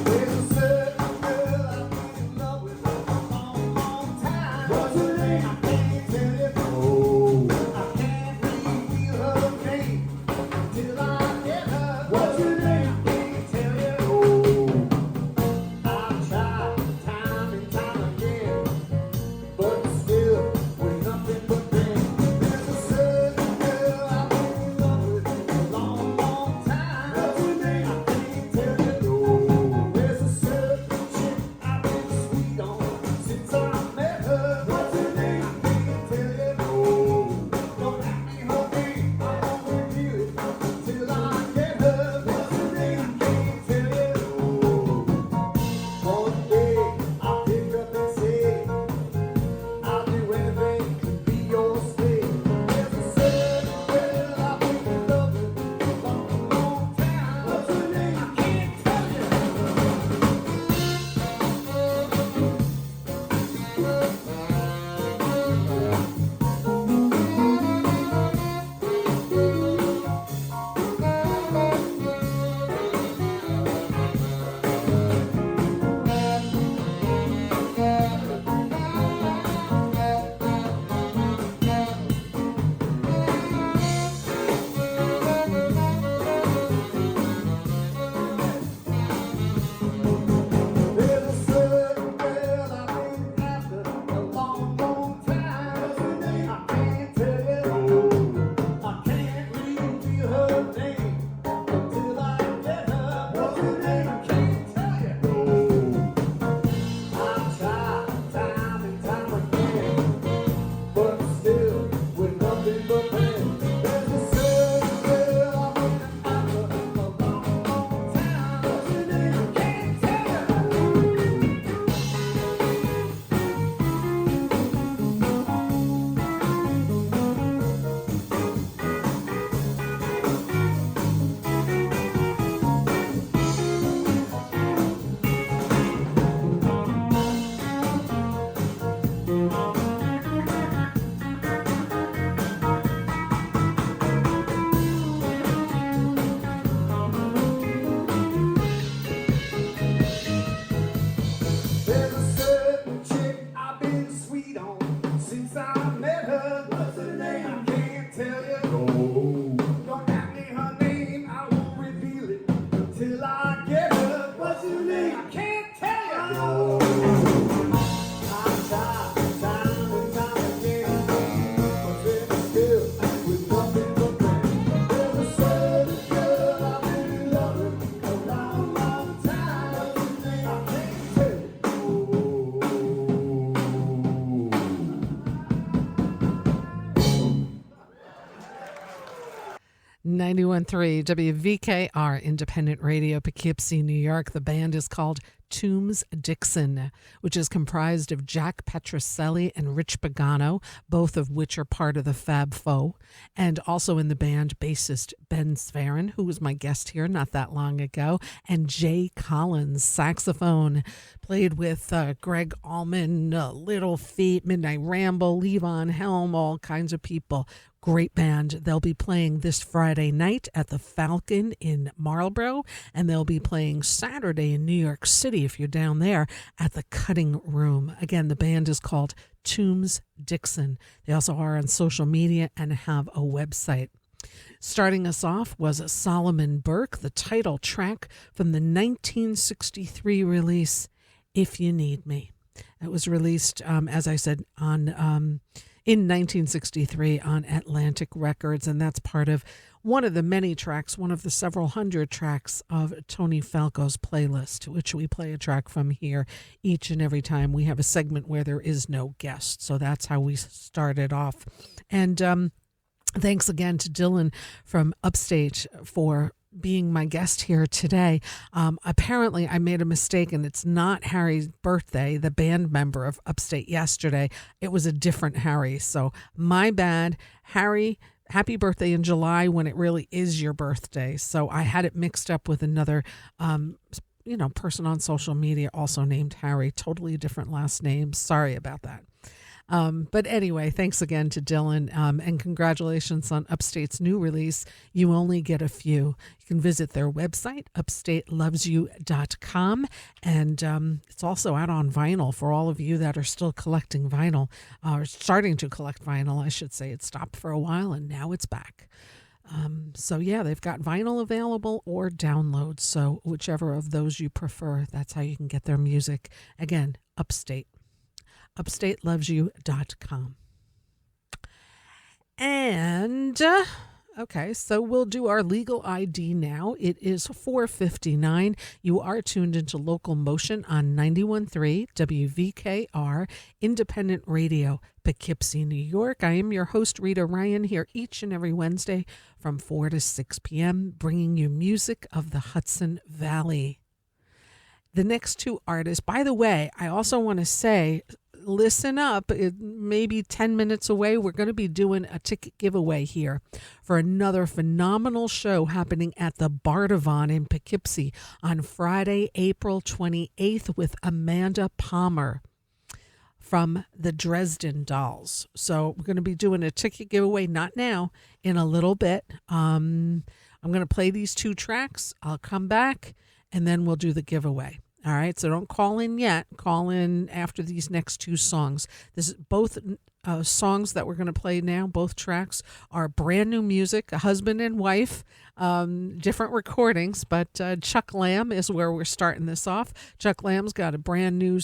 There's a certain girl I've been in love with for a long, long time. What's her name? I can't tell you. I can't reveal her name till I get her. What's her name? I can't tell you. I've tried time and time again, but still with nothing but pain. There's a certain girl I've been in love with for a long, long time. What's her name? I can't tell you. There's a certain chick I've been sweet on since I met her. What's her name? I can't tell you. Don't ask me her name, I won't reveal it till I get her. What's her name? I can't tell you. One day I'll pick up and say, I'll do anything to be your stay. There's a certain girl I've been in love with for a long, long time. What's her name? I can't tell you. There's a certain girl I've been after a long, long time. What's her name? I can't tell you. I can't reveal her name until I get her. What's her name? I can't tell you. I've tried time and time again, but still with nothing but pain. There's a certain girl I've been after a long, long time. What's her name? I can't tell you. There's a certain chick I've been sweet on since I met her. What's her name? I can't tell you. Don't ask me her name, I won't reveal it until I get her. What's her name? I can't tell you. I've tried time and time again, but still with nothing but pain. There's a certain girl I've been in love with a long, long time. What's her name? I can't tell you. 91.3 WVKR Independent Radio, Poughkeepsie, New York. The band is called Toombs Dixon, which is comprised of Jack Petroselli and Rich Pagano, both of which are part of the Fab Four. And also in the band, bassist Ben Svarin, who was my guest here not that long ago, and Jay Collins, saxophone. Played with Greg Allman, Little Feat, Midnight Ramble, Levon Helm, all kinds of people. Great band. They'll be playing this Friday night at the Falcon in Marlborough, and they'll be playing Saturday in New York City if you're down there at the Cutting Room. Again, the band is called Toombs Dixon. They also are on social media and have a website. Starting us off was Solomon Burke, the title track from the 1963 release, If You Need Me. It was released, as I said, on in 1963 on Atlantic Records, and that's part of one of the many tracks, one of the several hundred tracks of Tony Falco's playlist, which we play a track from here each and every time we have a segment where there is no guest. So that's how we started off. And thanks again to Dylan from Upstate for being my guest here today. Apparently, I made a mistake, and it's not Harry's birthday, the band member of Upstate, yesterday. It was a different Harry. So my bad. Harry, happy birthday in July when it really is your birthday. So I had it mixed up with another person on social media also named Harry. Totally different last name. Sorry about that. But anyway, thanks again to Dylan, and congratulations on Upstate's new release, You Only Get a Few. You can visit their website, upstatelovesyou.com, and it's also out on vinyl for all of you that are still collecting vinyl, or starting to collect vinyl, I should say. It stopped for a while, and now it's back. So yeah, they've got vinyl available or download, so whichever of those you prefer, that's how you can get their music. Again, Upstate. upstatelovesyou.com. And okay, so we'll do our legal ID now. It is 4:59. You are tuned into LocalMotion on 91.3 WVKR Independent Radio, Poughkeepsie, New York. I am your host, Rita Ryan, here each and every Wednesday from 4 to 6 p.m., bringing you music of the Hudson Valley. The next two artists, by the way, I also want to say, listen up. It may be 10 minutes away. We're going to be doing a ticket giveaway here for another phenomenal show happening at the Bardavon in Poughkeepsie on Friday, April 28th with Amanda Palmer from the Dresden Dolls. So we're going to be doing a ticket giveaway, not now, in a little bit. I'm going to play these two tracks. I'll come back, and then we'll do the giveaway. All right, so don't call in yet. Call in after these next two songs. This is both songs that we're going to play now. Both tracks are brand new music, a husband and wife, different recordings. But Chuck Lamb is where we're starting this off. Chuck Lamb's got a brand new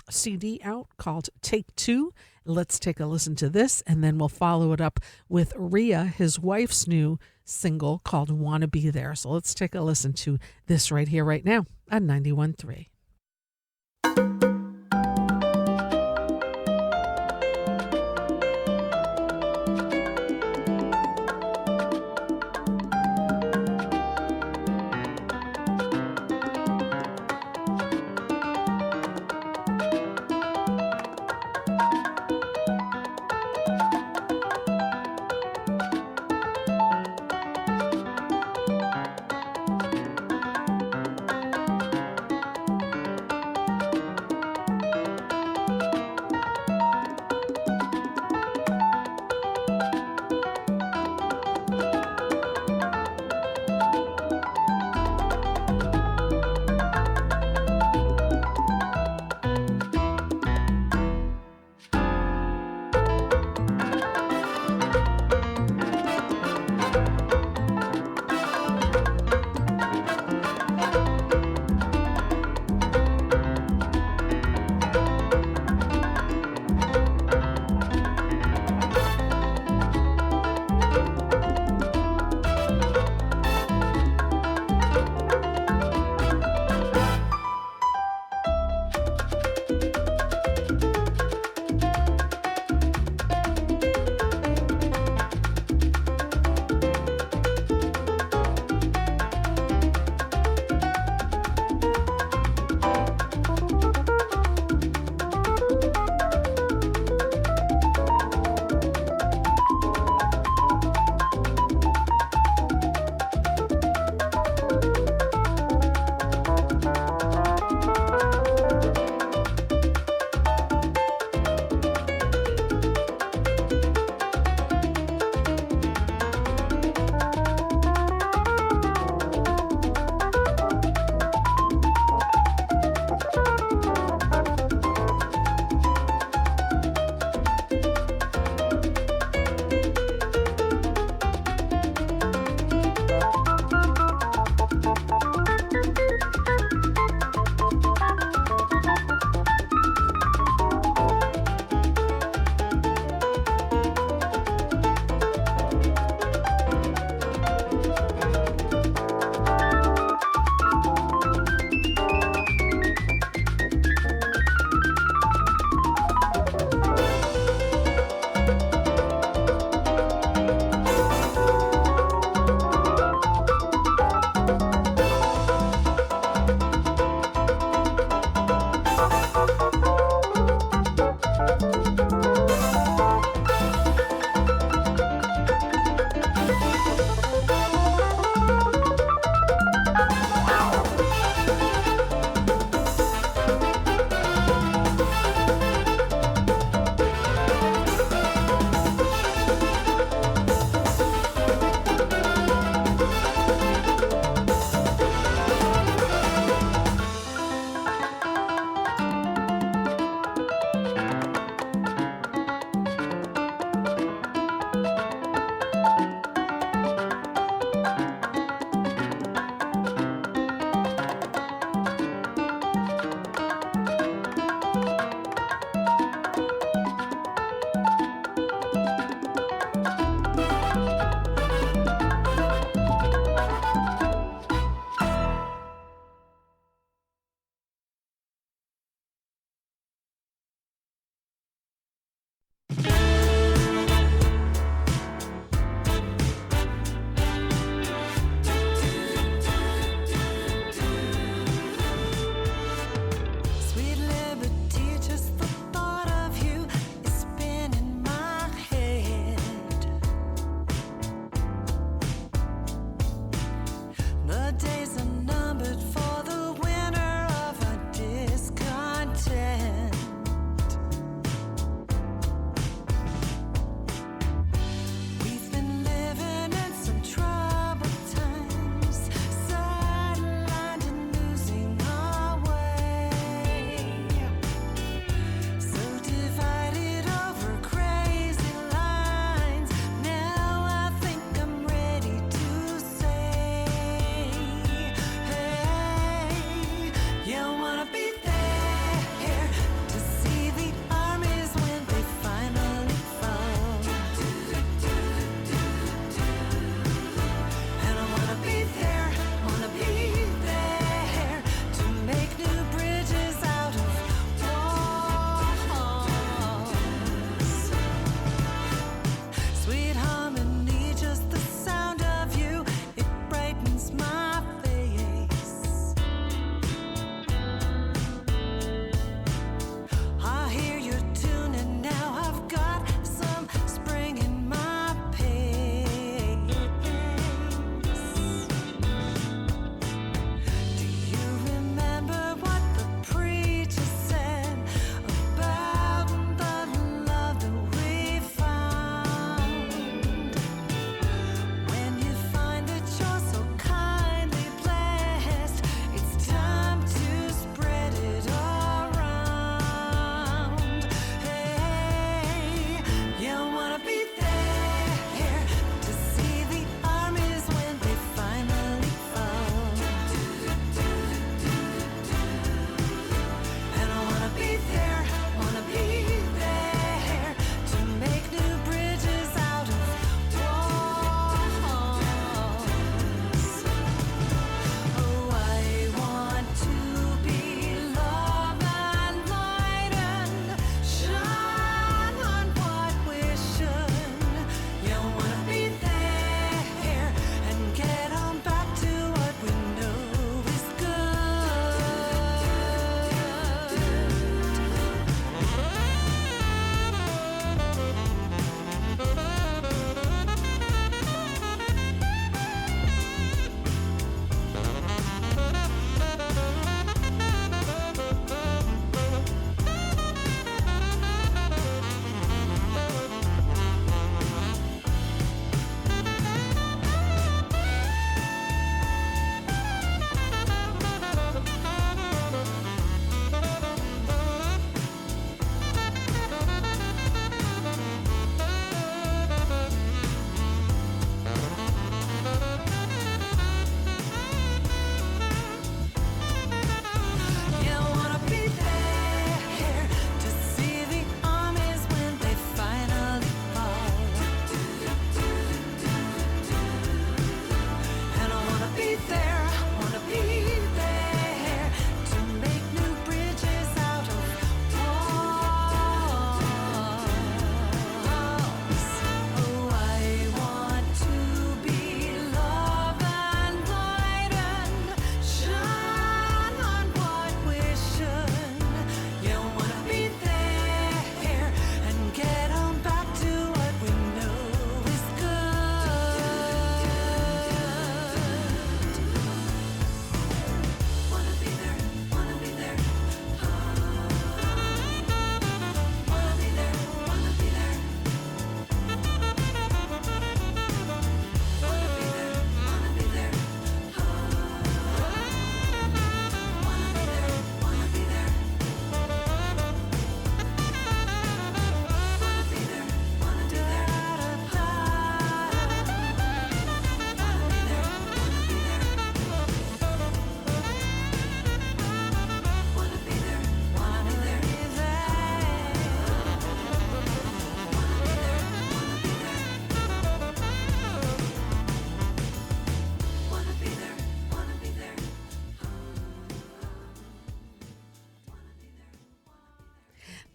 CD out called Take Two. Let's take a listen to this, and then we'll follow it up with Rhea, his wife's new single called Wanna Be There. So let's take a listen to this right here, right now on 91.3.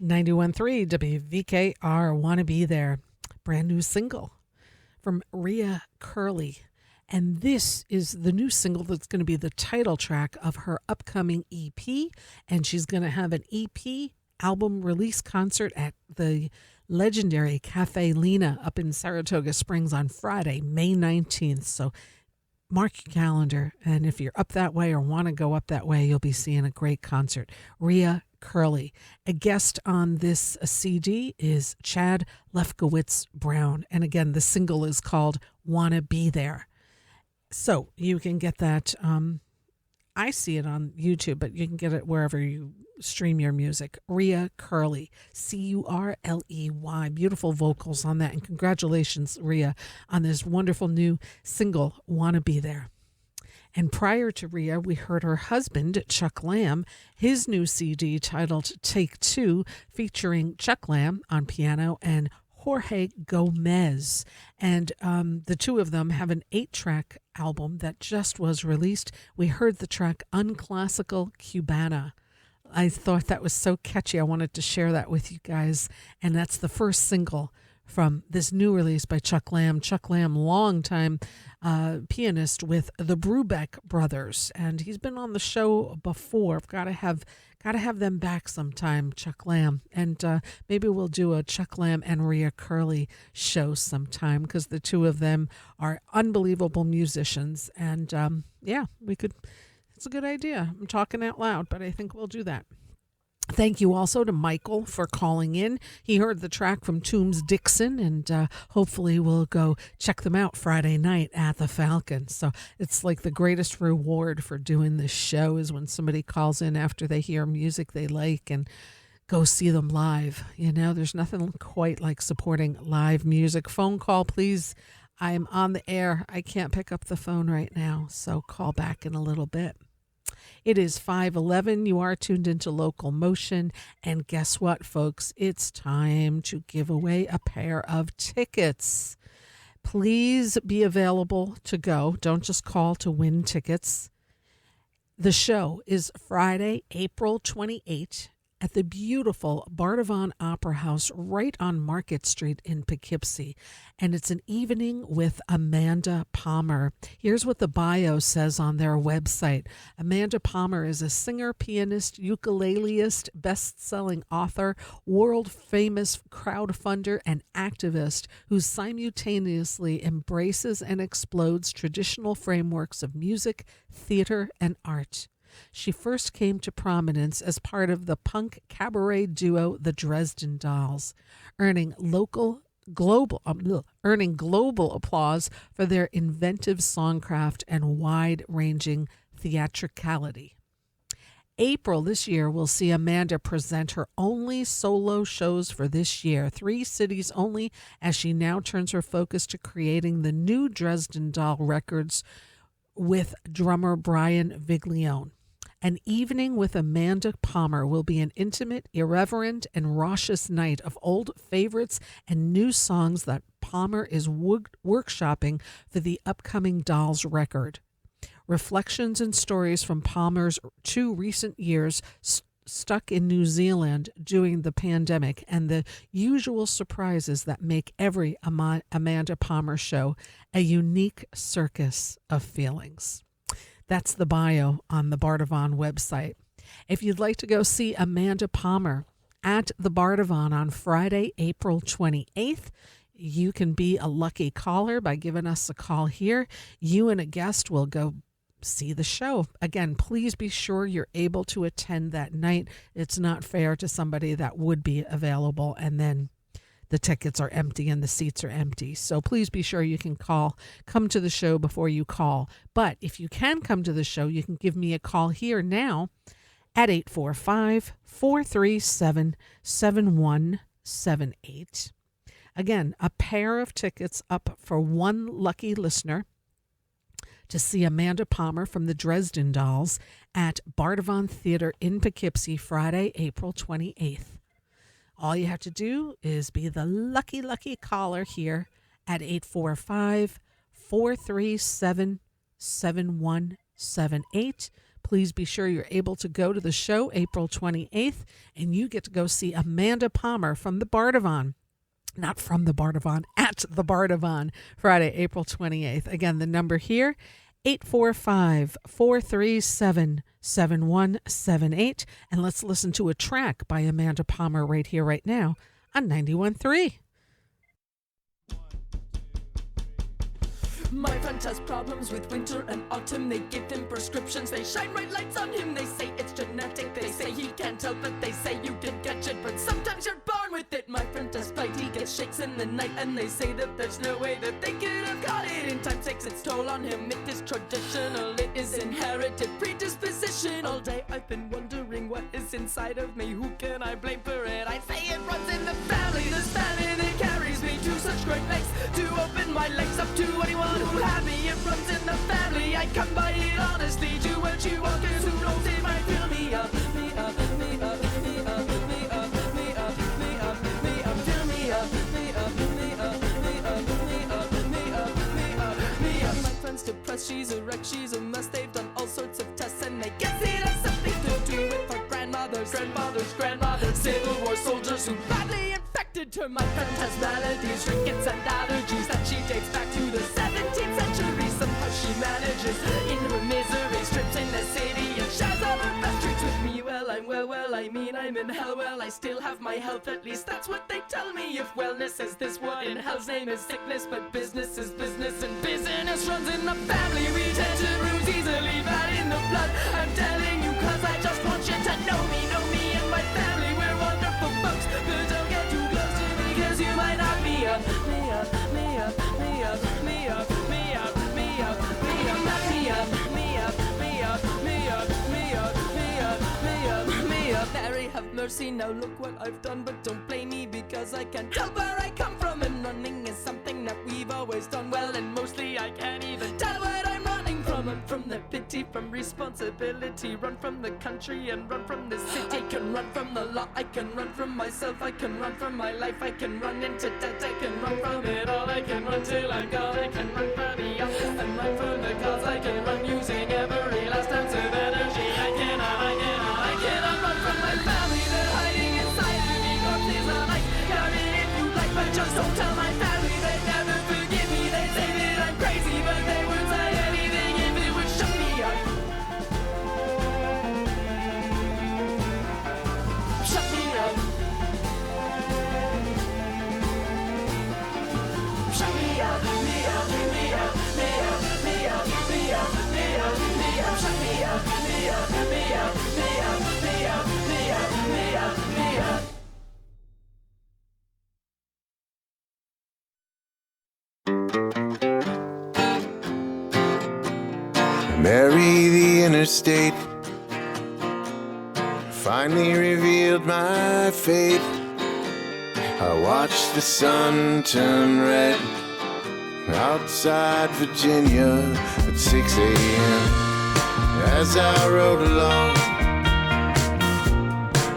91.3 WVKR, Wanna Be There. Brand new single from Rhea Curley. And this is the new single that's going to be the title track of her upcoming EP. And she's going to have an EP album release concert at the legendary Cafe Lena up in Saratoga Springs on Friday, May 19th. So mark your calendar. And if you're up that way or want to go up that way, you'll be seeing a great concert. Rhea Curley. A guest on this CD is Chad Lefkowitz Brown. And again, the single is called Wanna Be There. So you can get that. I see it on YouTube, but you can get it wherever you stream your music. Rhea Curley, Curley. Beautiful vocals on that. And congratulations, Rhea, on this wonderful new single, Wanna Be There. And prior to Rhea, we heard her husband, Chuck Lamb, his new CD titled Take Two, featuring Chuck Lamb on piano and Jorge Gomez. And the two of them have an 8-track album that just was released. We heard the track Unclassical Cubana. I thought that was so catchy. I wanted to share that with you guys. And that's the first single from this new release by Chuck Lamb. Chuck Lamb, longtime pianist with the Brubeck Brothers, and he's been on the show before. I've got to have them back sometime, Chuck Lamb, and maybe we'll do a Chuck Lamb and Rhea Curley show sometime, because the two of them are unbelievable musicians, and yeah, we could. It's a good idea. I'm talking out loud, but I think we'll do that. Thank you also to Michael for calling in. He heard the track from Toombs Dixon, and hopefully we'll go check them out Friday night at the Falcon. So it's like the greatest reward for doing this show is when somebody calls in after they hear music they like and go see them live. You know, there's nothing quite like supporting live music. Phone call, please. I'm on the air. I can't pick up the phone right now, so call back in a little bit. It is 5:11. You are tuned into Local Motion. And guess what, folks? It's time to give away a pair of tickets. Please be available to go. Don't just call to win tickets. The show is Friday, April 28th at the beautiful Bardavon Opera House right on Market Street in Poughkeepsie. And it's an evening with Amanda Palmer. Here's what the bio says on their website. Amanda Palmer is a singer, pianist, ukuleleist, best-selling author, world-famous crowdfunder, and activist who simultaneously embraces and explodes traditional frameworks of music, theater, and art. She first came to prominence as part of the punk cabaret duo The Dresden Dolls, earning global applause for their inventive songcraft and wide-ranging theatricality. April this year will see Amanda present her only solo shows for this year, 3 cities only, as she now turns her focus to creating the new Dresden Doll records with drummer Brian Viglione. An evening with Amanda Palmer will be an intimate, irreverent, and raucous night of old favorites and new songs that Palmer is workshopping for the upcoming Dolls record. Reflections and stories from Palmer's 2 recent years stuck in New Zealand during the pandemic, and the usual surprises that make every Amanda Palmer show a unique circus of feelings. That's the bio on the Bardavon website. If you'd like to go see Amanda Palmer at the Bardavon on Friday, April 28th, you can be a lucky caller by giving us a call here. You and a guest will go see the show. Again, please be sure you're able to attend that night. It's not fair to somebody that would be available and then the tickets are empty and the seats are empty. So please be sure you can come to the show before you call. But if you can come to the show, you can give me a call here now at 845-437-7178. Again, a pair of tickets up for one lucky listener to see Amanda Palmer from the Dresden Dolls at Bardavon Theater in Poughkeepsie, Friday, April 28th. All you have to do is be the lucky caller here at 845-437-7178. Please be sure you're able to go to the show April 28th, and you get to go see Amanda Palmer from the Bardavon. Not from the Bardavon, at the Bardavon, Friday, April 28th. Again, the number here, 845-437-7178. And let's listen to a track by Amanda Palmer right here, right now on 91.3. My friend has problems with winter and autumn. They give him prescriptions, they shine bright lights on him. They say it's genetic, they say he can't help it. They say you can catch it, but sometimes you're born with it. My friend has plight, he gets shakes in the night, and they say that there's no way that they could have got it. In time takes its toll on him, it is traditional, it is inherited predisposition. All day I've been wondering what is inside of me, who can I blame for it? I say it runs in the family, this family that carries me to such great lengths to open my legs up to anyone who had me. It runs in the family, I come by it honestly. Do what you want, cause who knows it might fill me up, me up, me up, me up, me up, me up, me up, me up, fill me up, me up, me up, me up, me up, me up, me up, me up. My friend's depressed, she's a wreck, she's a mess. They've done all sorts of tests and they guess it has something to do with her grandmothers, Civil War soldiers who badly infected her. My friend has maladies, rickets and allergies that she dates back to the 17th century. Somehow she manages in her misery, strips in the city and shares all her best treats with me. Well, I'm well, I mean I'm in hell. Well, I still have my health, at least that's what they tell me. If wellness is this, what in hell's name is sickness? But business is business, and business runs in the family. We tend to bruise easily, bad in the blood. I'm telling you cause I just want you to know me and my family. We're wonderful folks, but don't get too close to me, cause you might knock me up, me up, me up, me up, me up, me up, me up, me up, knock me up, me up, me up, me up, me up, me up, me up, me up. Mary have mercy, now look what I've done, but don't blame me because I can't tell where I come from. And running is something that we've always done well, and mostly I can't even tell what I'm running from. I'm from the pity, from responsibility, run from the country and run from the city. I can run from the law, I can run from myself, I can run from my life, I can run into debt, I can run from it all, I can run till I'm gone, I can run for the office and run for the cause, I can run using every last ounce of energy. I cannot run from my family, they're hiding inside of me, corpses are like, count it if you like, but just don't tell my family, they never forgive me, they say that I'm crazy, but they would say anything if it would shut me up. Shut me up. Shut me up, me up, me up, me up, me up, me up, me up, me up, shut me up, me up, me up, me up, me up, me up, me up, me up. Mary, the interstate finally revealed my fate. I watched the sun turn red outside Virginia at 6 a.m. As I rode along,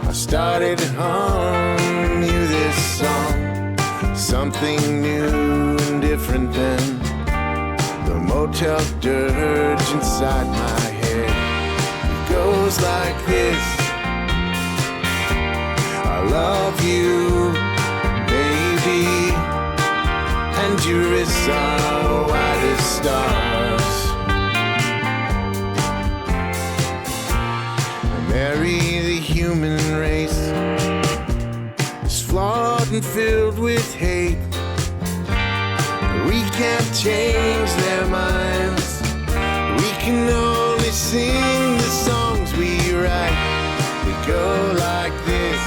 I started to hum you this song, something new and different than the motel dirge inside my head. It goes like this: I love you, baby, and your wrists are white as stars. Mary, the human race is flawed and filled with hate. We can't change their minds, we can only sing the songs we write. They go like this: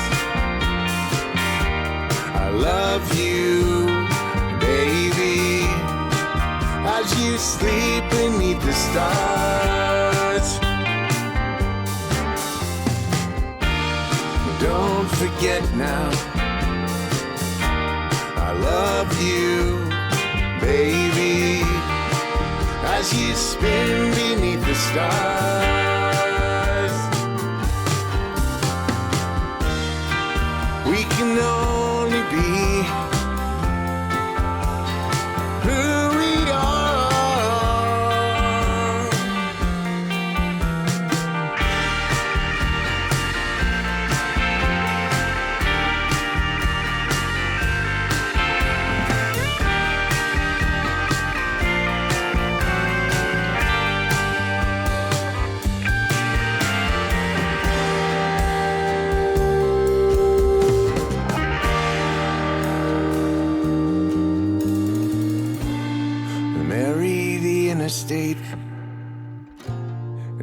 I love you, baby, as you sleep beneath the stars. Don't forget now, I love you, baby, as you spin beneath the stars. We can only be who we are.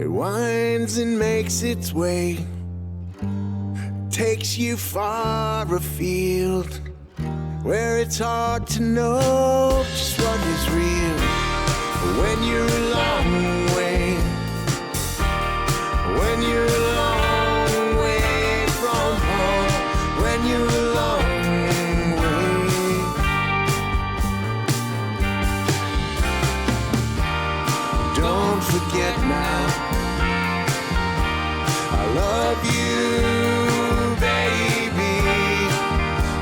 It winds and makes its way, takes you far afield, where it's hard to know just what is real. When you're a long way, when you're a long way from home, when you're a long way. Don't forget now, I love you, baby,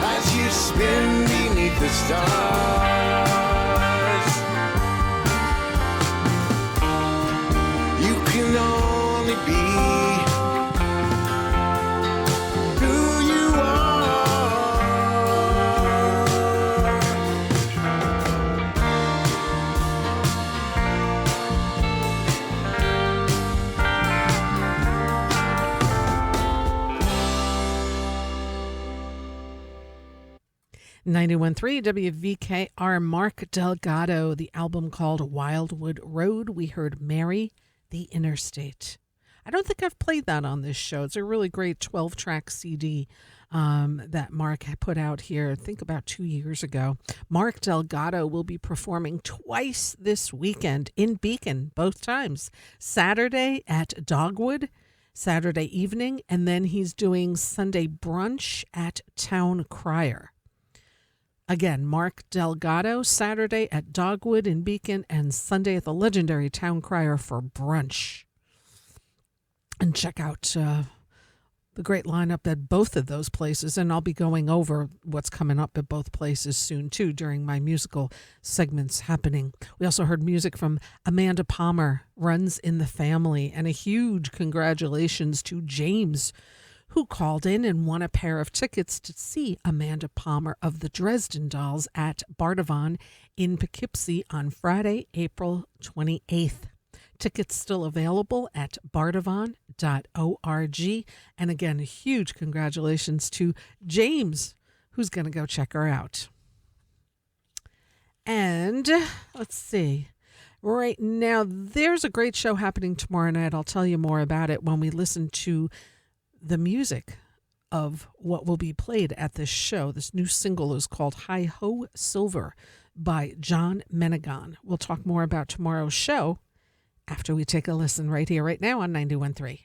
as you spin beneath the stars. You can only be who you are. 91.3 WVKR. Mark Delgado, the album called Wildwood Road. We heard Mary the Interstate. I don't think I've played that on this show. It's a really great 12-track CD that Mark had put out here, I think about 2 years ago. Mark Delgado will be performing twice this weekend in Beacon, both times. Saturday at Dogwood, Saturday evening, and then he's doing Sunday brunch at Town Crier. Again, Mark Delgado, Saturday at Dogwood in Beacon and Sunday at the legendary Town Crier for brunch. And check out the great lineup at both of those places. And I'll be going over what's coming up at both places soon, too, during my musical segments happening. We also heard music from Amanda Palmer, Runs in the Family, and a huge congratulations to James, who called in and won a pair of tickets to see Amanda Palmer of the Dresden Dolls at Bardavon in Poughkeepsie on Friday, April 28th. Tickets still available at bardavon.org. And again, a huge congratulations to James, who's going to go check her out. And let's see. Right now, there's a great show happening tomorrow night. I'll tell you more about it when we listen to the music of what will be played at this show. This new single is called Hi Ho Silver by John Menegon. We'll talk more about tomorrow's show after we take a listen right here, right now on 91.3.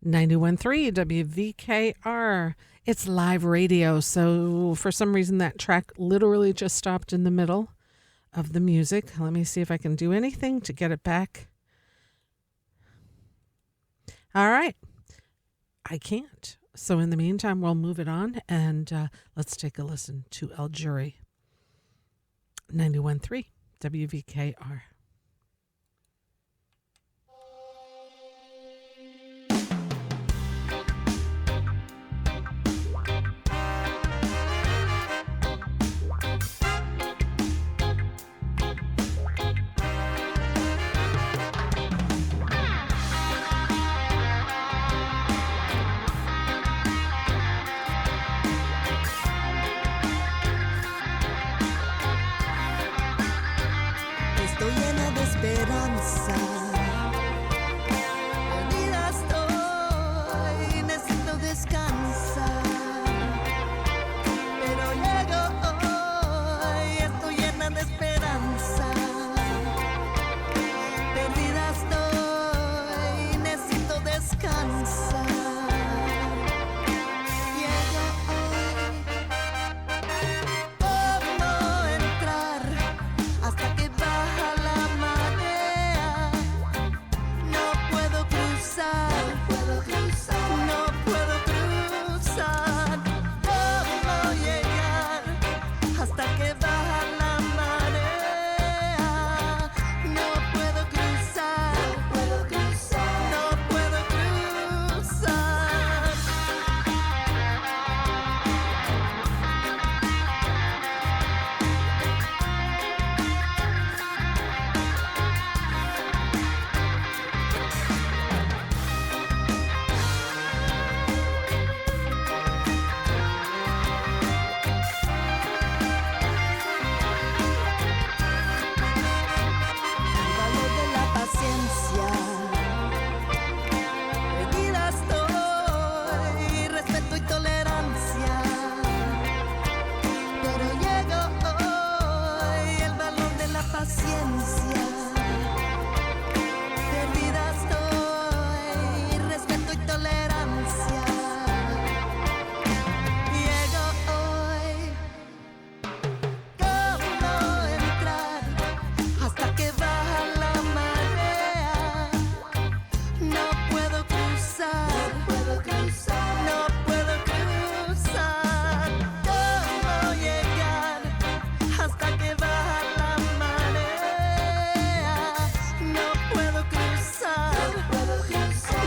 91.3 WVKR. It's live radio, so for some reason that track literally just stopped in the middle of the music. Let me see if I can do anything to get it back. All right. I can't. So in the meantime, we'll move it on and let's take a listen to El Jury. 91.3 WVKR. Estoy llena de esperanza. Perdida estoy, necesito descansar. Pero llego hoy, estoy llena de esperanza. Perdida estoy, necesito descansar. Llego hoy, ¿cómo entrar? Hasta que baja la marea, no puedo cruzar, no puedo cruzar. ¿Cómo llegar? Hasta que baja la marea, no puedo cruzar, no puedo cruzar. El valor de la paciencia. Perdida estoy, respeto y tolerancia. Pero llego hoy, el valor de la paciencia. Perdida estoy, respeto y tolerancia. Llego hoy, ¿cómo entrar? Hasta que baja la marea, no puedo cruzar, no puedo cruzar. ¿Cómo llegar? Hasta que baja la marea, no puedo cruzar, no puedo cruzar.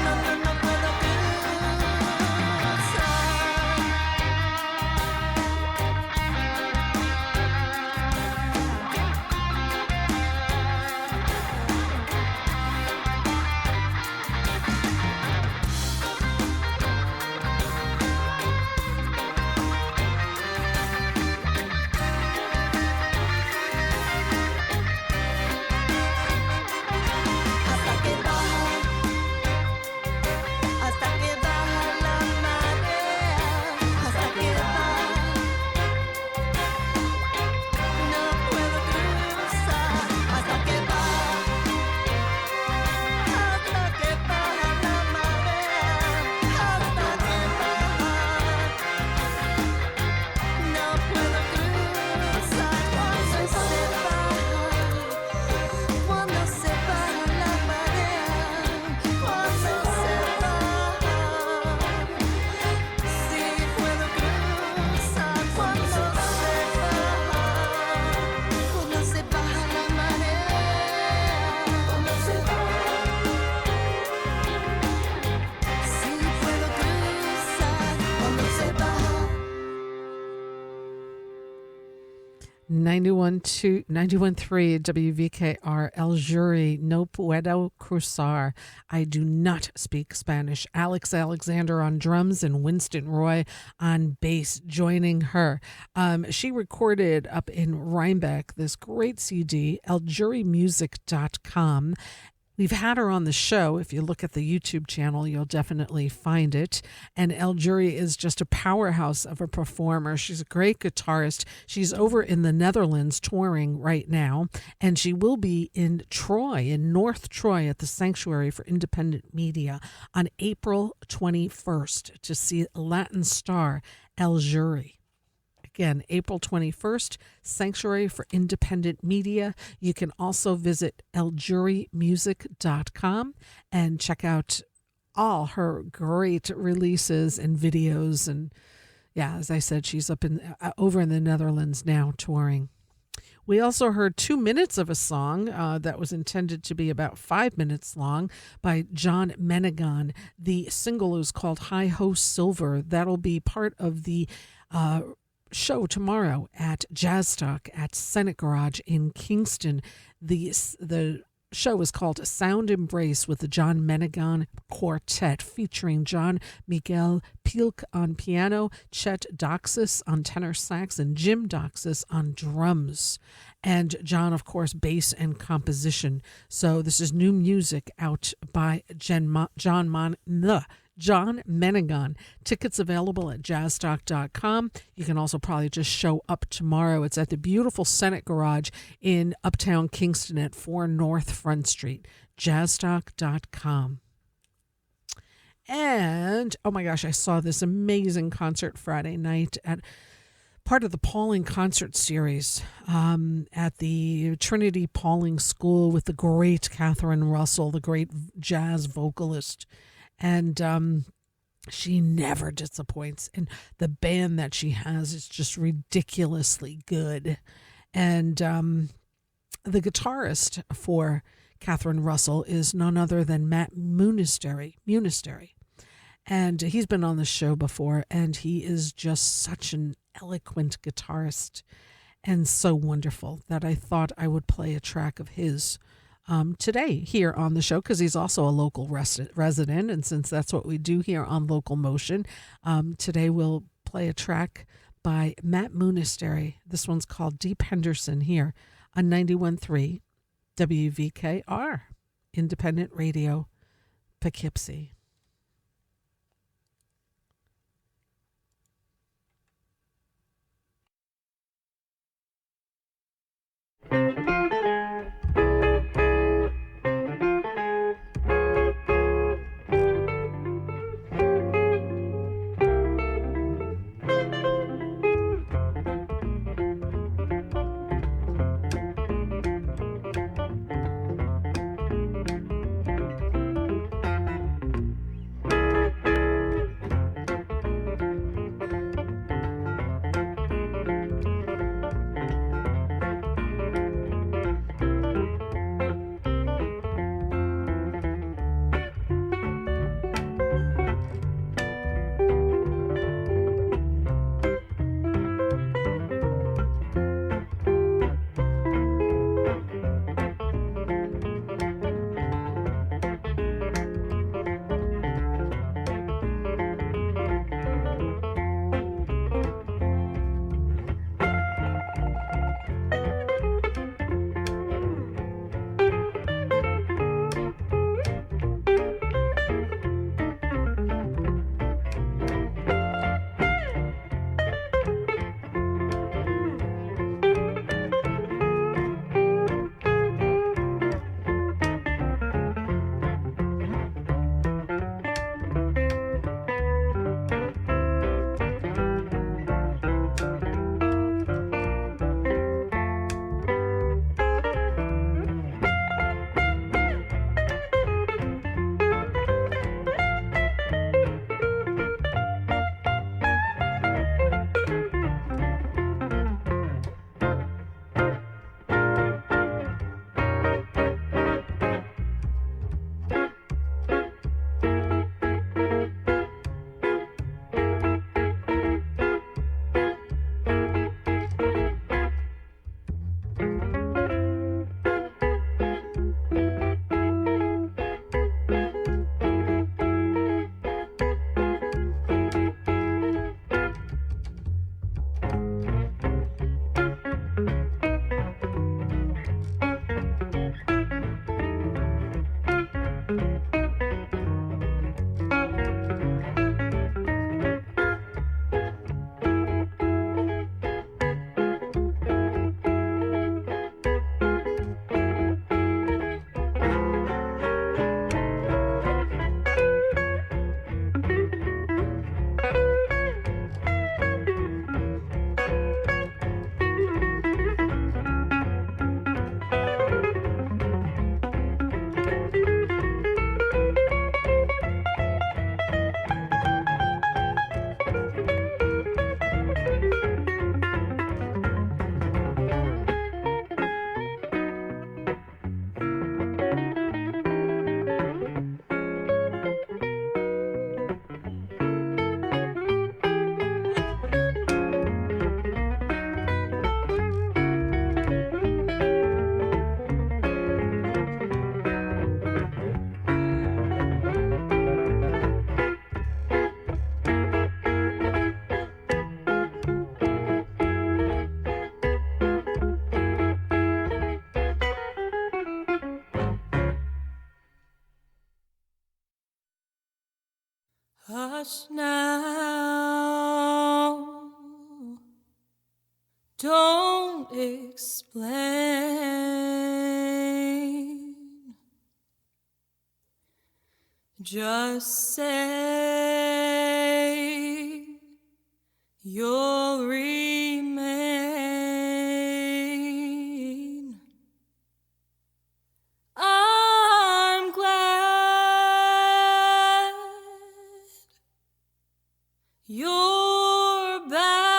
Hasta que baja la marea, hasta que baja, no puedo cruzar. Hasta que baja la marea, hasta que baja, no puedo cruzar. Cuando se baja la marea, cuando se baja, sí puedo cruzar. Cuando se baja la marea, cuando se baja, sí puedo cruzar. Cuando se baja. 91.3 WVKR. El Jury, no puedo cruzar. I do not speak Spanish. Alex Alexander on drums and Winston Roy on bass joining her. She recorded up in Rhinebeck this great CD, eljurymusic.com. We've had her on the show. If you look at the YouTube channel, you'll definitely find it. And El Jury is just a powerhouse of a performer. She's a great guitarist. She's over in the Netherlands touring right now. And she will be in Troy, in North Troy, at the Sanctuary for Independent Media on April 21st to see Latin star El Jury. Again, April 21st, Sanctuary for Independent Media. You can also visit eljurymusic.com and check out all her great releases and videos. And yeah, as I said, she's up in over in the Netherlands now touring. We also heard 2 minutes of a song that was intended to be about 5 minutes long by John Menegan. The single is called Hi Ho Silver. That'll be part of the show tomorrow at Jazz Talk at Senate Garage in Kingston. The show is called Sound Embrace with the John Menegan Quartet, featuring John Miguel Pilk on piano, Chet Doxis on tenor sax, and Jim Doxis on drums. And John, of course, bass and composition. So this is new music out by John Menegan. Tickets available at jazztalk.com. You can also probably just show up tomorrow. It's at the beautiful Senate Garage in Uptown Kingston at 4 North Front Street. jazztalk.com. And, oh my gosh, I saw this amazing concert Friday night at part of the Pauling concert series at the Trinity Pauling School with the great Catherine Russell, the great jazz vocalist. And she never disappoints. And the band that she has is just ridiculously good. And the guitarist for Catherine Russell is none other than Matt Munisterry. And he's been on the show before, and he is just such an eloquent guitarist and so wonderful that I thought I would play a track of his today here on the show, because he's also a local resident, and since that's what we do here on LocalMotion, today we'll play a track by Matt Munisterry. This one's called Deep Henderson here on 91.3 WVKR, Independent Radio, Poughkeepsie. Hush now, don't explain. Just say you'll remain. I'm glad you're back.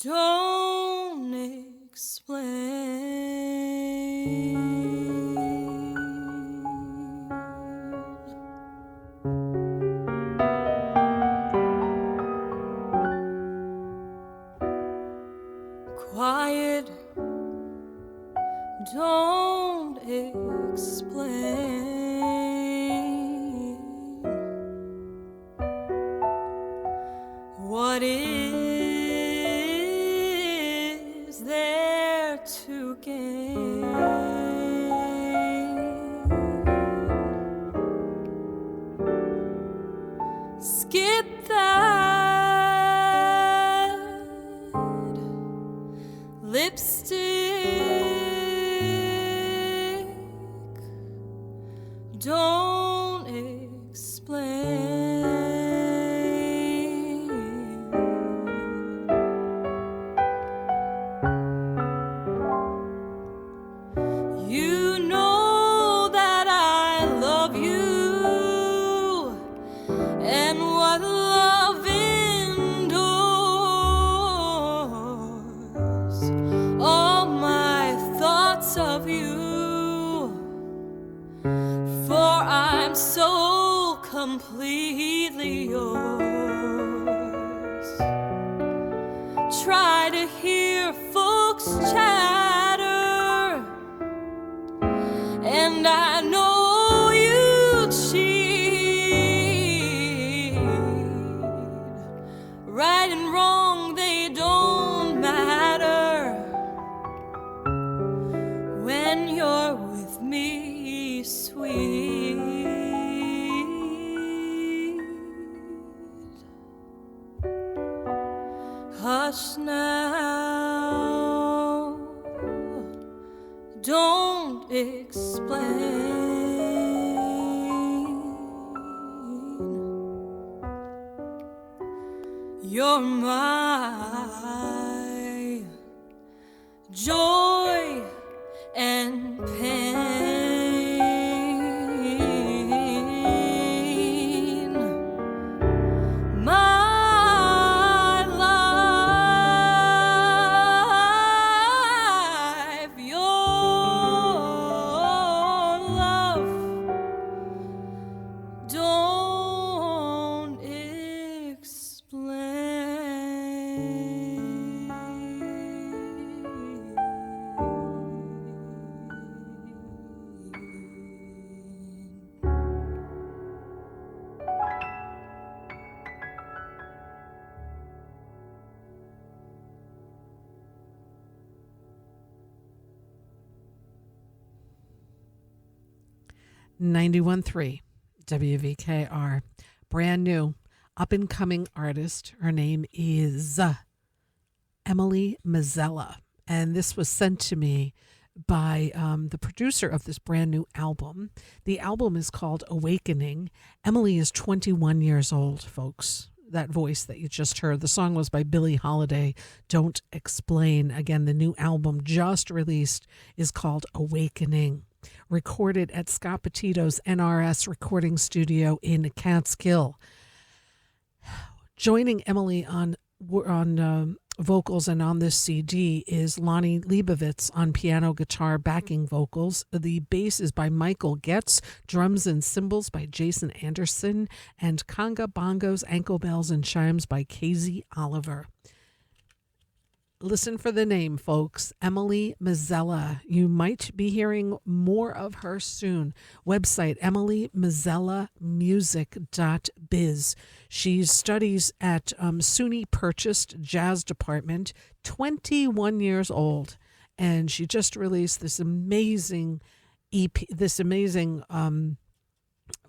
Don't explain. Quiet, don't explain. What is there to gain? Skip that lipstick. Don't explain. You know that I love you, and what love endures. All my thoughts of you, for I'm so completely yours. Try to hear folks chatter, and I know you cheat. Right and wrong, they don't matter when you're with me, sweet. Hush now, don't explain. You're my joy and pain, my life, your love. Don't explain. .91.3 WVKR. Brand new, up-and-coming artist. Her name is Emily Mazzella. And this was sent to me by the producer of this brand new album. The album is called Awakening. Emily is 21 years old, folks. That voice that you just heard. The song was by Billie Holiday, Don't Explain. Again, the new album just released is called Awakening. Recorded at Scott Petito's NRS recording studio in Catskill. Joining Emily on vocals and on this CD is Lonnie Leibovitz on piano, guitar, backing vocals. The bass is by Michael Getz, drums and cymbals by Jason Anderson, and conga, bongos, ankle bells, and chimes by KZ Oliver. Listen for the name, folks. Emily Mazzella. You might be hearing more of her soon. Website, emilymazzellamusic.biz. She studies at SUNY Purchased Jazz Department, 21 years old. And she just released this amazing EP, this amazing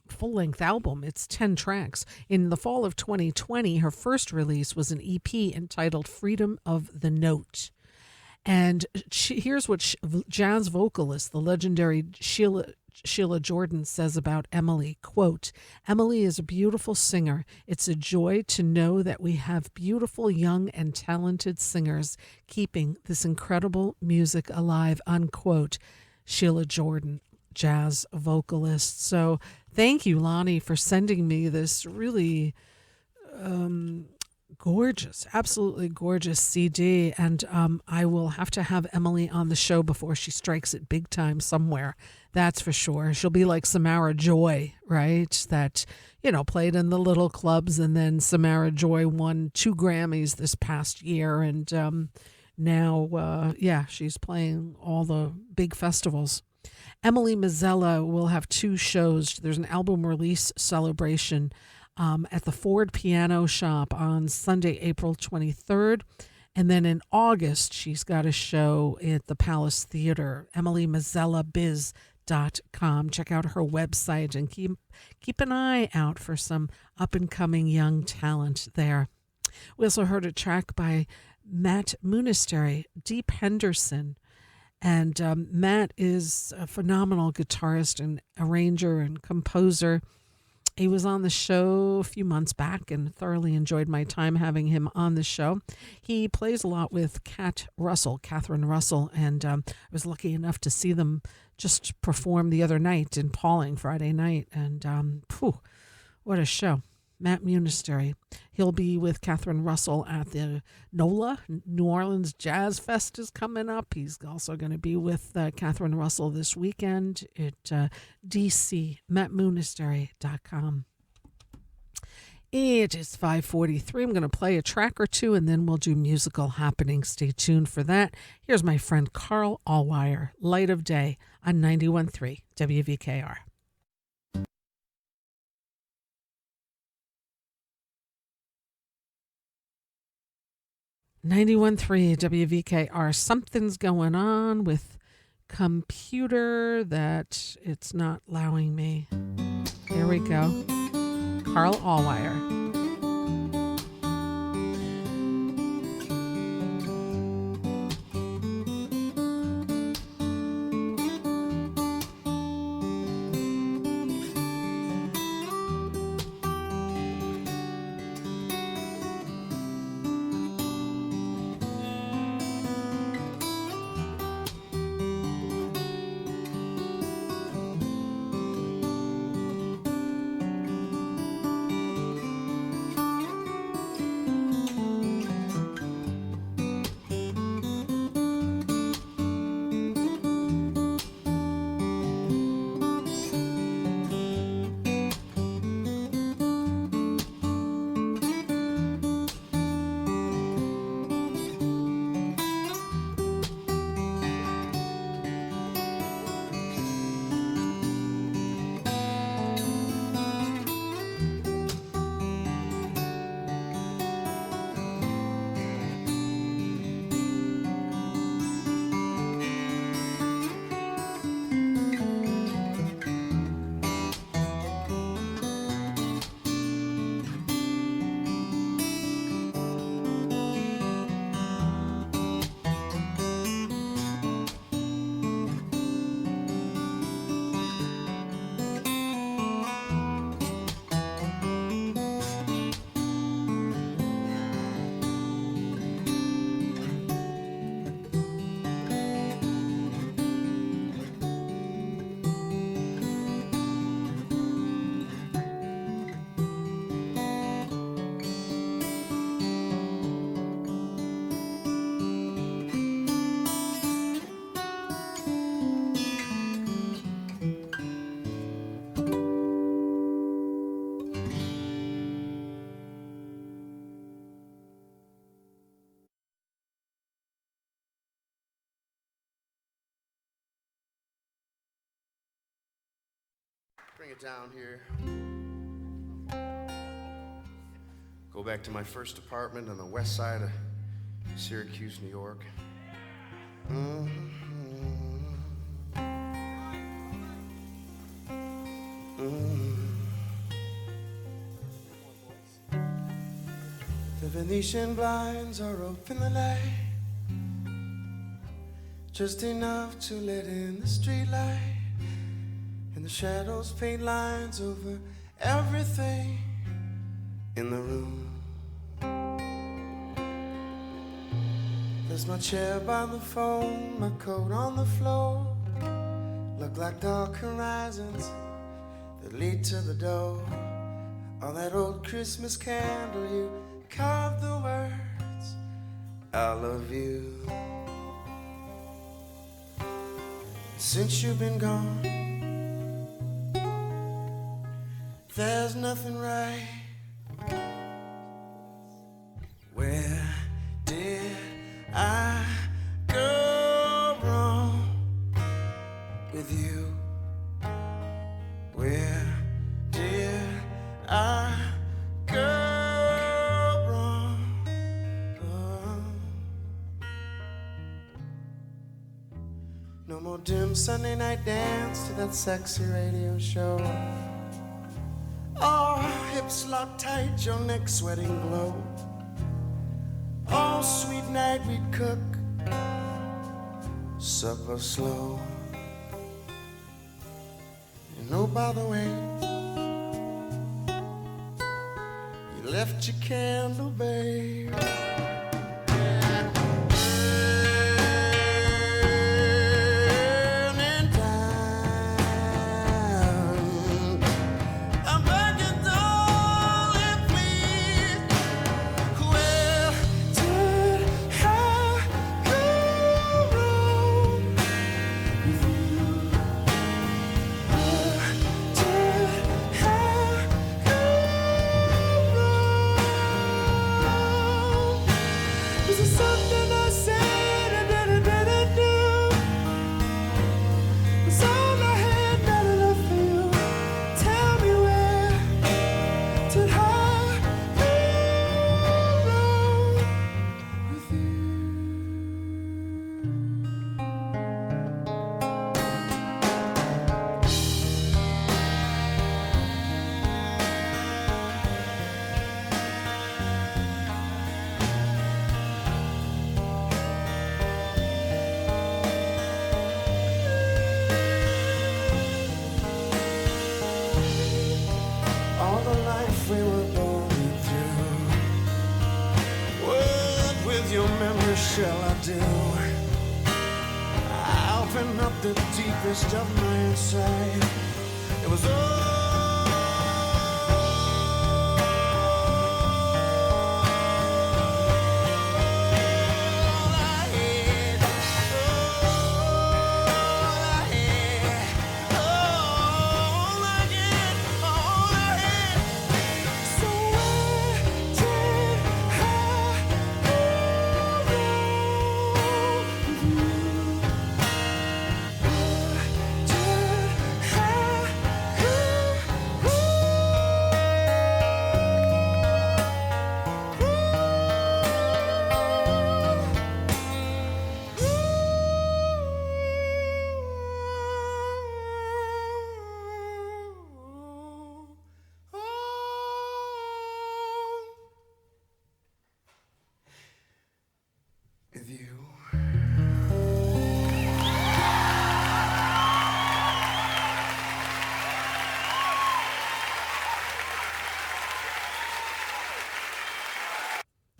full-length album. It's 10 tracks. In the fall of 2020, her first release was an EP entitled Freedom of the Note. And here's what jazz vocalist, the legendary Sheila Jordan, says about Emily. Quote, Emily is a beautiful singer. It's a joy to know that we have beautiful, young, and talented singers keeping this incredible music alive, unquote. Sheila Jordan, jazz vocalist. So thank you, Lonnie, for sending me this really gorgeous, absolutely gorgeous CD. And I will have to have Emily on the show before she strikes it big time somewhere. That's for sure. She'll be like Samara Joy, right? That, played in the little clubs, and then Samara Joy won 2 Grammys this past year. And now, she's playing all the big festivals. Emily Mazzella will have 2 shows. There's an album release celebration at the Ford Piano Shop on Sunday, April 23rd. And then in August, she's got a show at the Palace Theater, EmilyMazzellaBiz.com. Check out her website and keep an eye out for some up-and-coming young talent there. We also heard a track by Matt Monastery, Deep Henderson. And Matt is a phenomenal guitarist and arranger and composer. He was on the show a few months back and thoroughly enjoyed my time having him on the show. He plays a lot with Catherine Russell, and I was lucky enough to see them just perform the other night in Pauling, Friday night. And what a show. Matt Monastery. He'll be with Catherine Russell at the NOLA, New Orleans Jazz Fest is coming up. He's also going to be with Catherine Russell this weekend at DC, mattmonastery.com. It is 5:43. I'm going to play a track or two, and then we'll do musical happening. Stay tuned for that. Here's my friend Carl Allwire, Light of Day on 91.3 WVKR. 91.3 WVKR. Something's going on with computer that it's not allowing me. Here we go. Carl Allwire. Bring it down here. Go back to my first apartment on the west side of Syracuse, New York. Venetian blinds are open the night, just enough to let in the streetlight, and the shadows paint lines over everything in the room. There's my chair by the phone, my coat on the floor, look like dark horizons that lead to the door. On that old Christmas candle you carved the words, I love you. Since you've been gone, there's nothing right. Where did I go wrong with you? Where did I go wrong? No more dim Sunday night dance to that sexy radio show. Oh, hips locked tight, your neck sweating glow. Oh, sweet night we'd cook supper slow. And oh, by the way, you left your candle, babe. Burning down. I'm begging, darling, please. Where did I go wrong with you? Where did I go wrong? Is it something I said or didn't do? Was all I had not enough for you? Tell me, where did I go wrong with you? All the life we were going through, what with your memory shall I do? I open up the deepest of my inside. It was all I had, all I had. So where did I go wrong with you? Where did I go with you?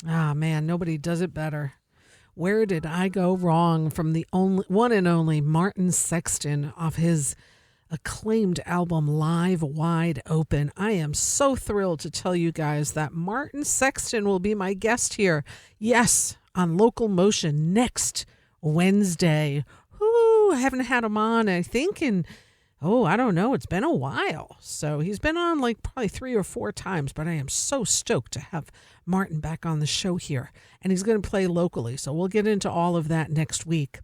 Ah, man, nobody does it better. Where Did I Go Wrong from the only one and only Martin Sexton off his acclaimed album Live Wide Open. I am so thrilled to tell you guys that Martin Sexton will be my guest here. Yes, on LocalMotion next Wednesday. Ooh, I haven't had him on, I think, in I don't know. It's been a while. So he's been on like probably 3 or 4 times, but I am so stoked to have Martin back on the show here. And he's going to play locally. So we'll get into all of that next week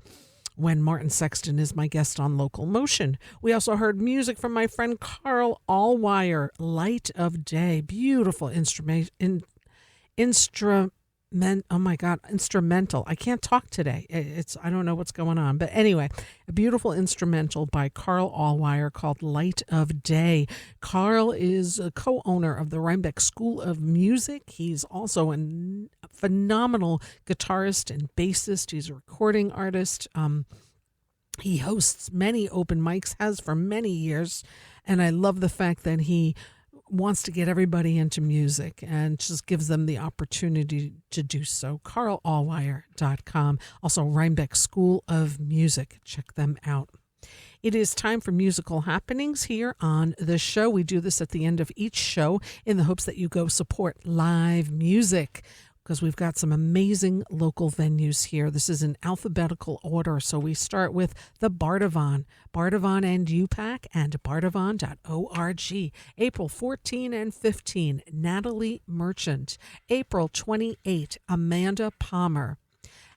when Martin Sexton is my guest on LocalMotion. We also heard music from my friend Carl Allwire, Light of Day. Beautiful instrumental Oh my God, instrumental. I can't talk today. I don't know what's going on. But anyway, a beautiful instrumental by Carl Allwire called Light of Day. Carl is a co-owner of the Rhinebeck School of Music. He's also a phenomenal guitarist and bassist. He's a recording artist. He hosts many open mics, has for many years. And I love the fact that he wants to get everybody into music and just gives them the opportunity to do so. CarlAllwire.com. Also, Rhinebeck School of Music. Check them out. It is time for musical happenings here on the show. We do this at the end of each show in the hopes that you go support live music, because we've got some amazing local venues here. This is in alphabetical order. So we start with the Bardavon and UPAC and bardavon.org. April 14 and 15, Natalie Merchant. April 28, Amanda Palmer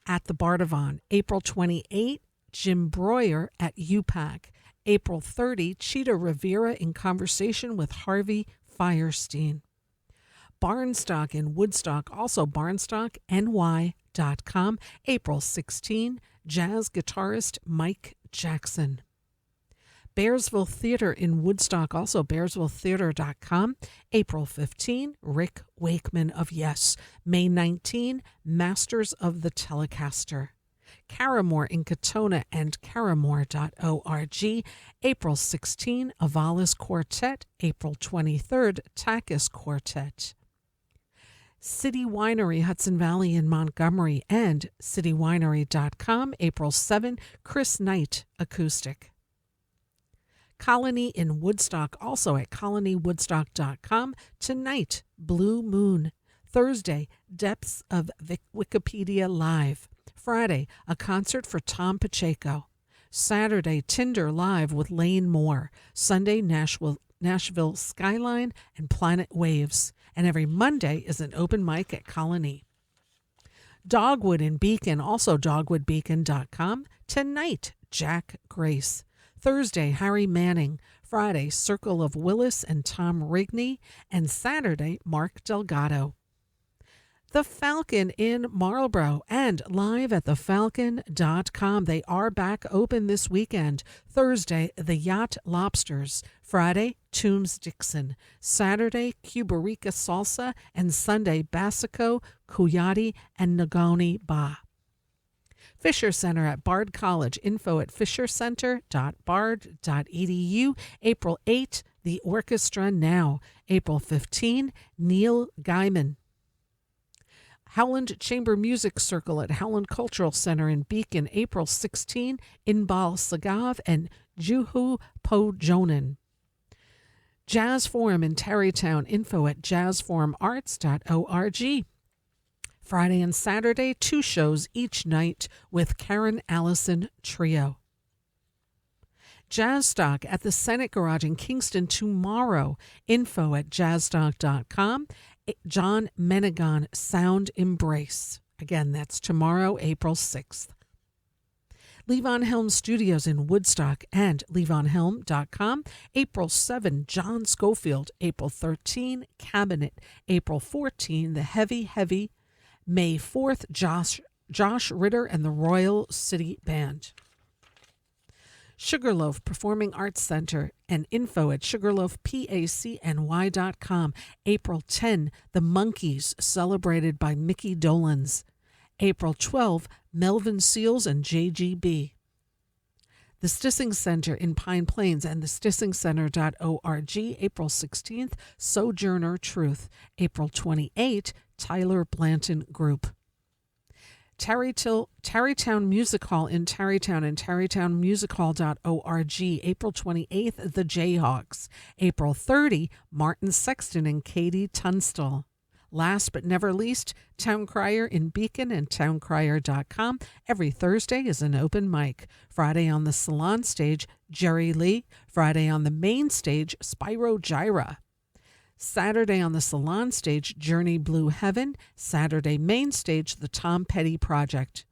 at the Bardavon. April 28, Jim Breuer at UPAC. April 30, Cheetah Rivera in conversation with Harvey Firestein. Barnstock in Woodstock, also barnstockny.com. April 16, jazz guitarist Mike Jackson. Bearsville Theater in Woodstock, also bearsvilletheater.com. April 15, Rick Wakeman of Yes. May 19, Masters of the Telecaster. Caramore in Katona and caramore.org. April 16, Avalis Quartet. April 23rd, Takis Quartet. City Winery, Hudson Valley in Montgomery, and citywinery.com. April 7, Chris Knight Acoustic. Colony in Woodstock, also at colonywoodstock.com. Tonight, Blue Moon. Thursday, Depths of Wikipedia Live. Friday, a concert for Tom Pacheco. Saturday, Tinder Live with Lane Moore. Sunday, Nashville Skyline and Planet Waves. And every Monday is an open mic at Colony. Dogwood in Beacon, also dogwoodbeacon.com. Tonight, Jack Grace. Thursday, Harry Manning. Friday, Circle of Willis and Tom Rigney. And Saturday, Mark Delgado. The Falcon in Marlborough and live at thefalcon.com. They are back open this weekend. Thursday, The Yacht Lobsters. Friday, Toombs Dixon. Saturday, Cuba Rica Salsa. And Sunday, Basico, Kuyati, and Nagoni Ba. Fisher Center at Bard College. Info at fishercenter.bard.edu. April 8, The Orchestra Now. April 15, Neil Gaiman. Howland Chamber Music Circle at Howland Cultural Center in Beacon, April 16, Inbal Sagav and Juhu Pojonen. Jazz Forum in Tarrytown, info at jazzforumarts.org. Friday and Saturday, 2 shows each night with Karen Allison Trio. Jazzstock at the Senate Garage in Kingston tomorrow, info at jazzstock.com. John Menegon Sound Embrace. Again, that's tomorrow, April 6th. Levon Helm Studios in Woodstock and levonhelm.com. April 7, John Schofield. April 13, Cabinet. April 14, The Heavy Heavy. May 4th, Josh Ritter and the Royal City Band. Sugarloaf Performing Arts Center and info at sugarloafpacny.com. April 10, The Monkees, celebrated by Mickey Dolenz. April 12, Melvin Seals and JGB. The Stissing Center in Pine Plains and thestissingcenter.org. April 16th, Sojourner Truth. April 28, Tyler Blanton Group. Tarrytown Music Hall in Tarrytown and tarrytownmusichall.org. April 28th, The Jayhawks. April 30, Martin Sexton and Katie Tunstall. Last but never least, Town Crier in Beacon and towncrier.com. Every Thursday is an open mic. Friday on the Salon stage, Jerry Lee. Friday on the main stage, Spyro Gyra. Saturday on the Salon stage, Journey Blue Heaven. Saturday main stage, The Tom Petty Project.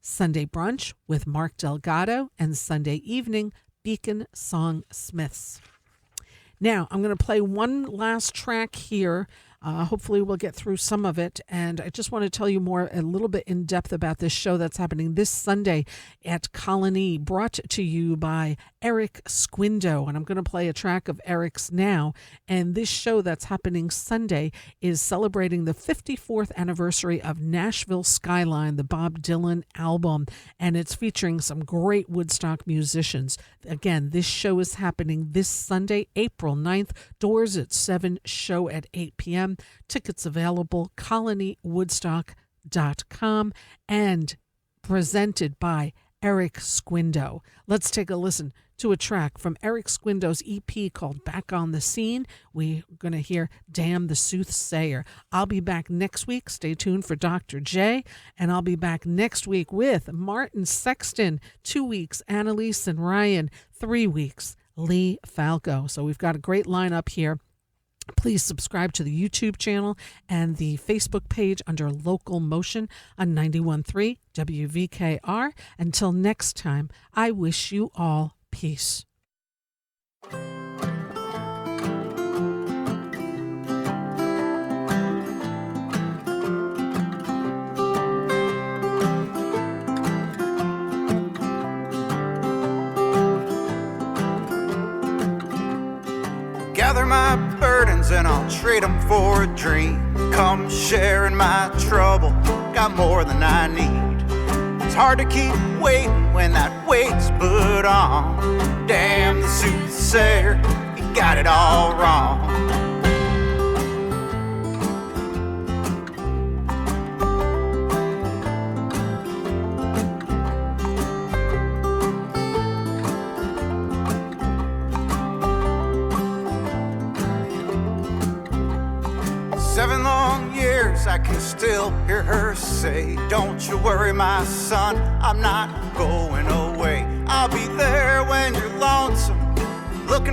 Sunday brunch with Mark Delgado, and Sunday evening, Beacon Song Smiths. Now, I'm going to play one last track here Hopefully we'll get through some of it. And I just want to tell you more a little bit in depth about this show that's happening this Sunday at Colony, brought to you by Eric Squindo. And I'm going to play a track of Eric's now. And this show that's happening Sunday is celebrating the 54th anniversary of Nashville Skyline, the Bob Dylan album. And it's featuring some great Woodstock musicians. Again, this show is happening this Sunday, April 9th. Doors at 7, show at 8 p.m. Tickets available, colonywoodstock.com, and presented by Eric Squindo. Let's take a listen to a track from Eric Squindo's EP called Back on the Scene. We're going to hear Damn the Soothsayer. I'll be back next week. Stay tuned for Dr. J. And I'll be back next week with Martin Sexton, 2 weeks, Annalise and Ryan, 3 weeks, Lee Falco. So we've got a great lineup here. Please subscribe to the YouTube channel and the Facebook page under LocalMotion on 91.3 WVKR. Until next time, I wish you all peace. Gather my burdens and I'll trade them for a dream. Come sharing my trouble, got more than I need. It's hard to keep waiting when that weight's put on. Damn the soothsayer, you got it all wrong. 7 long years, I can still hear her say, don't you worry, my son, I'm not going away. I'll be there when you're lonesome,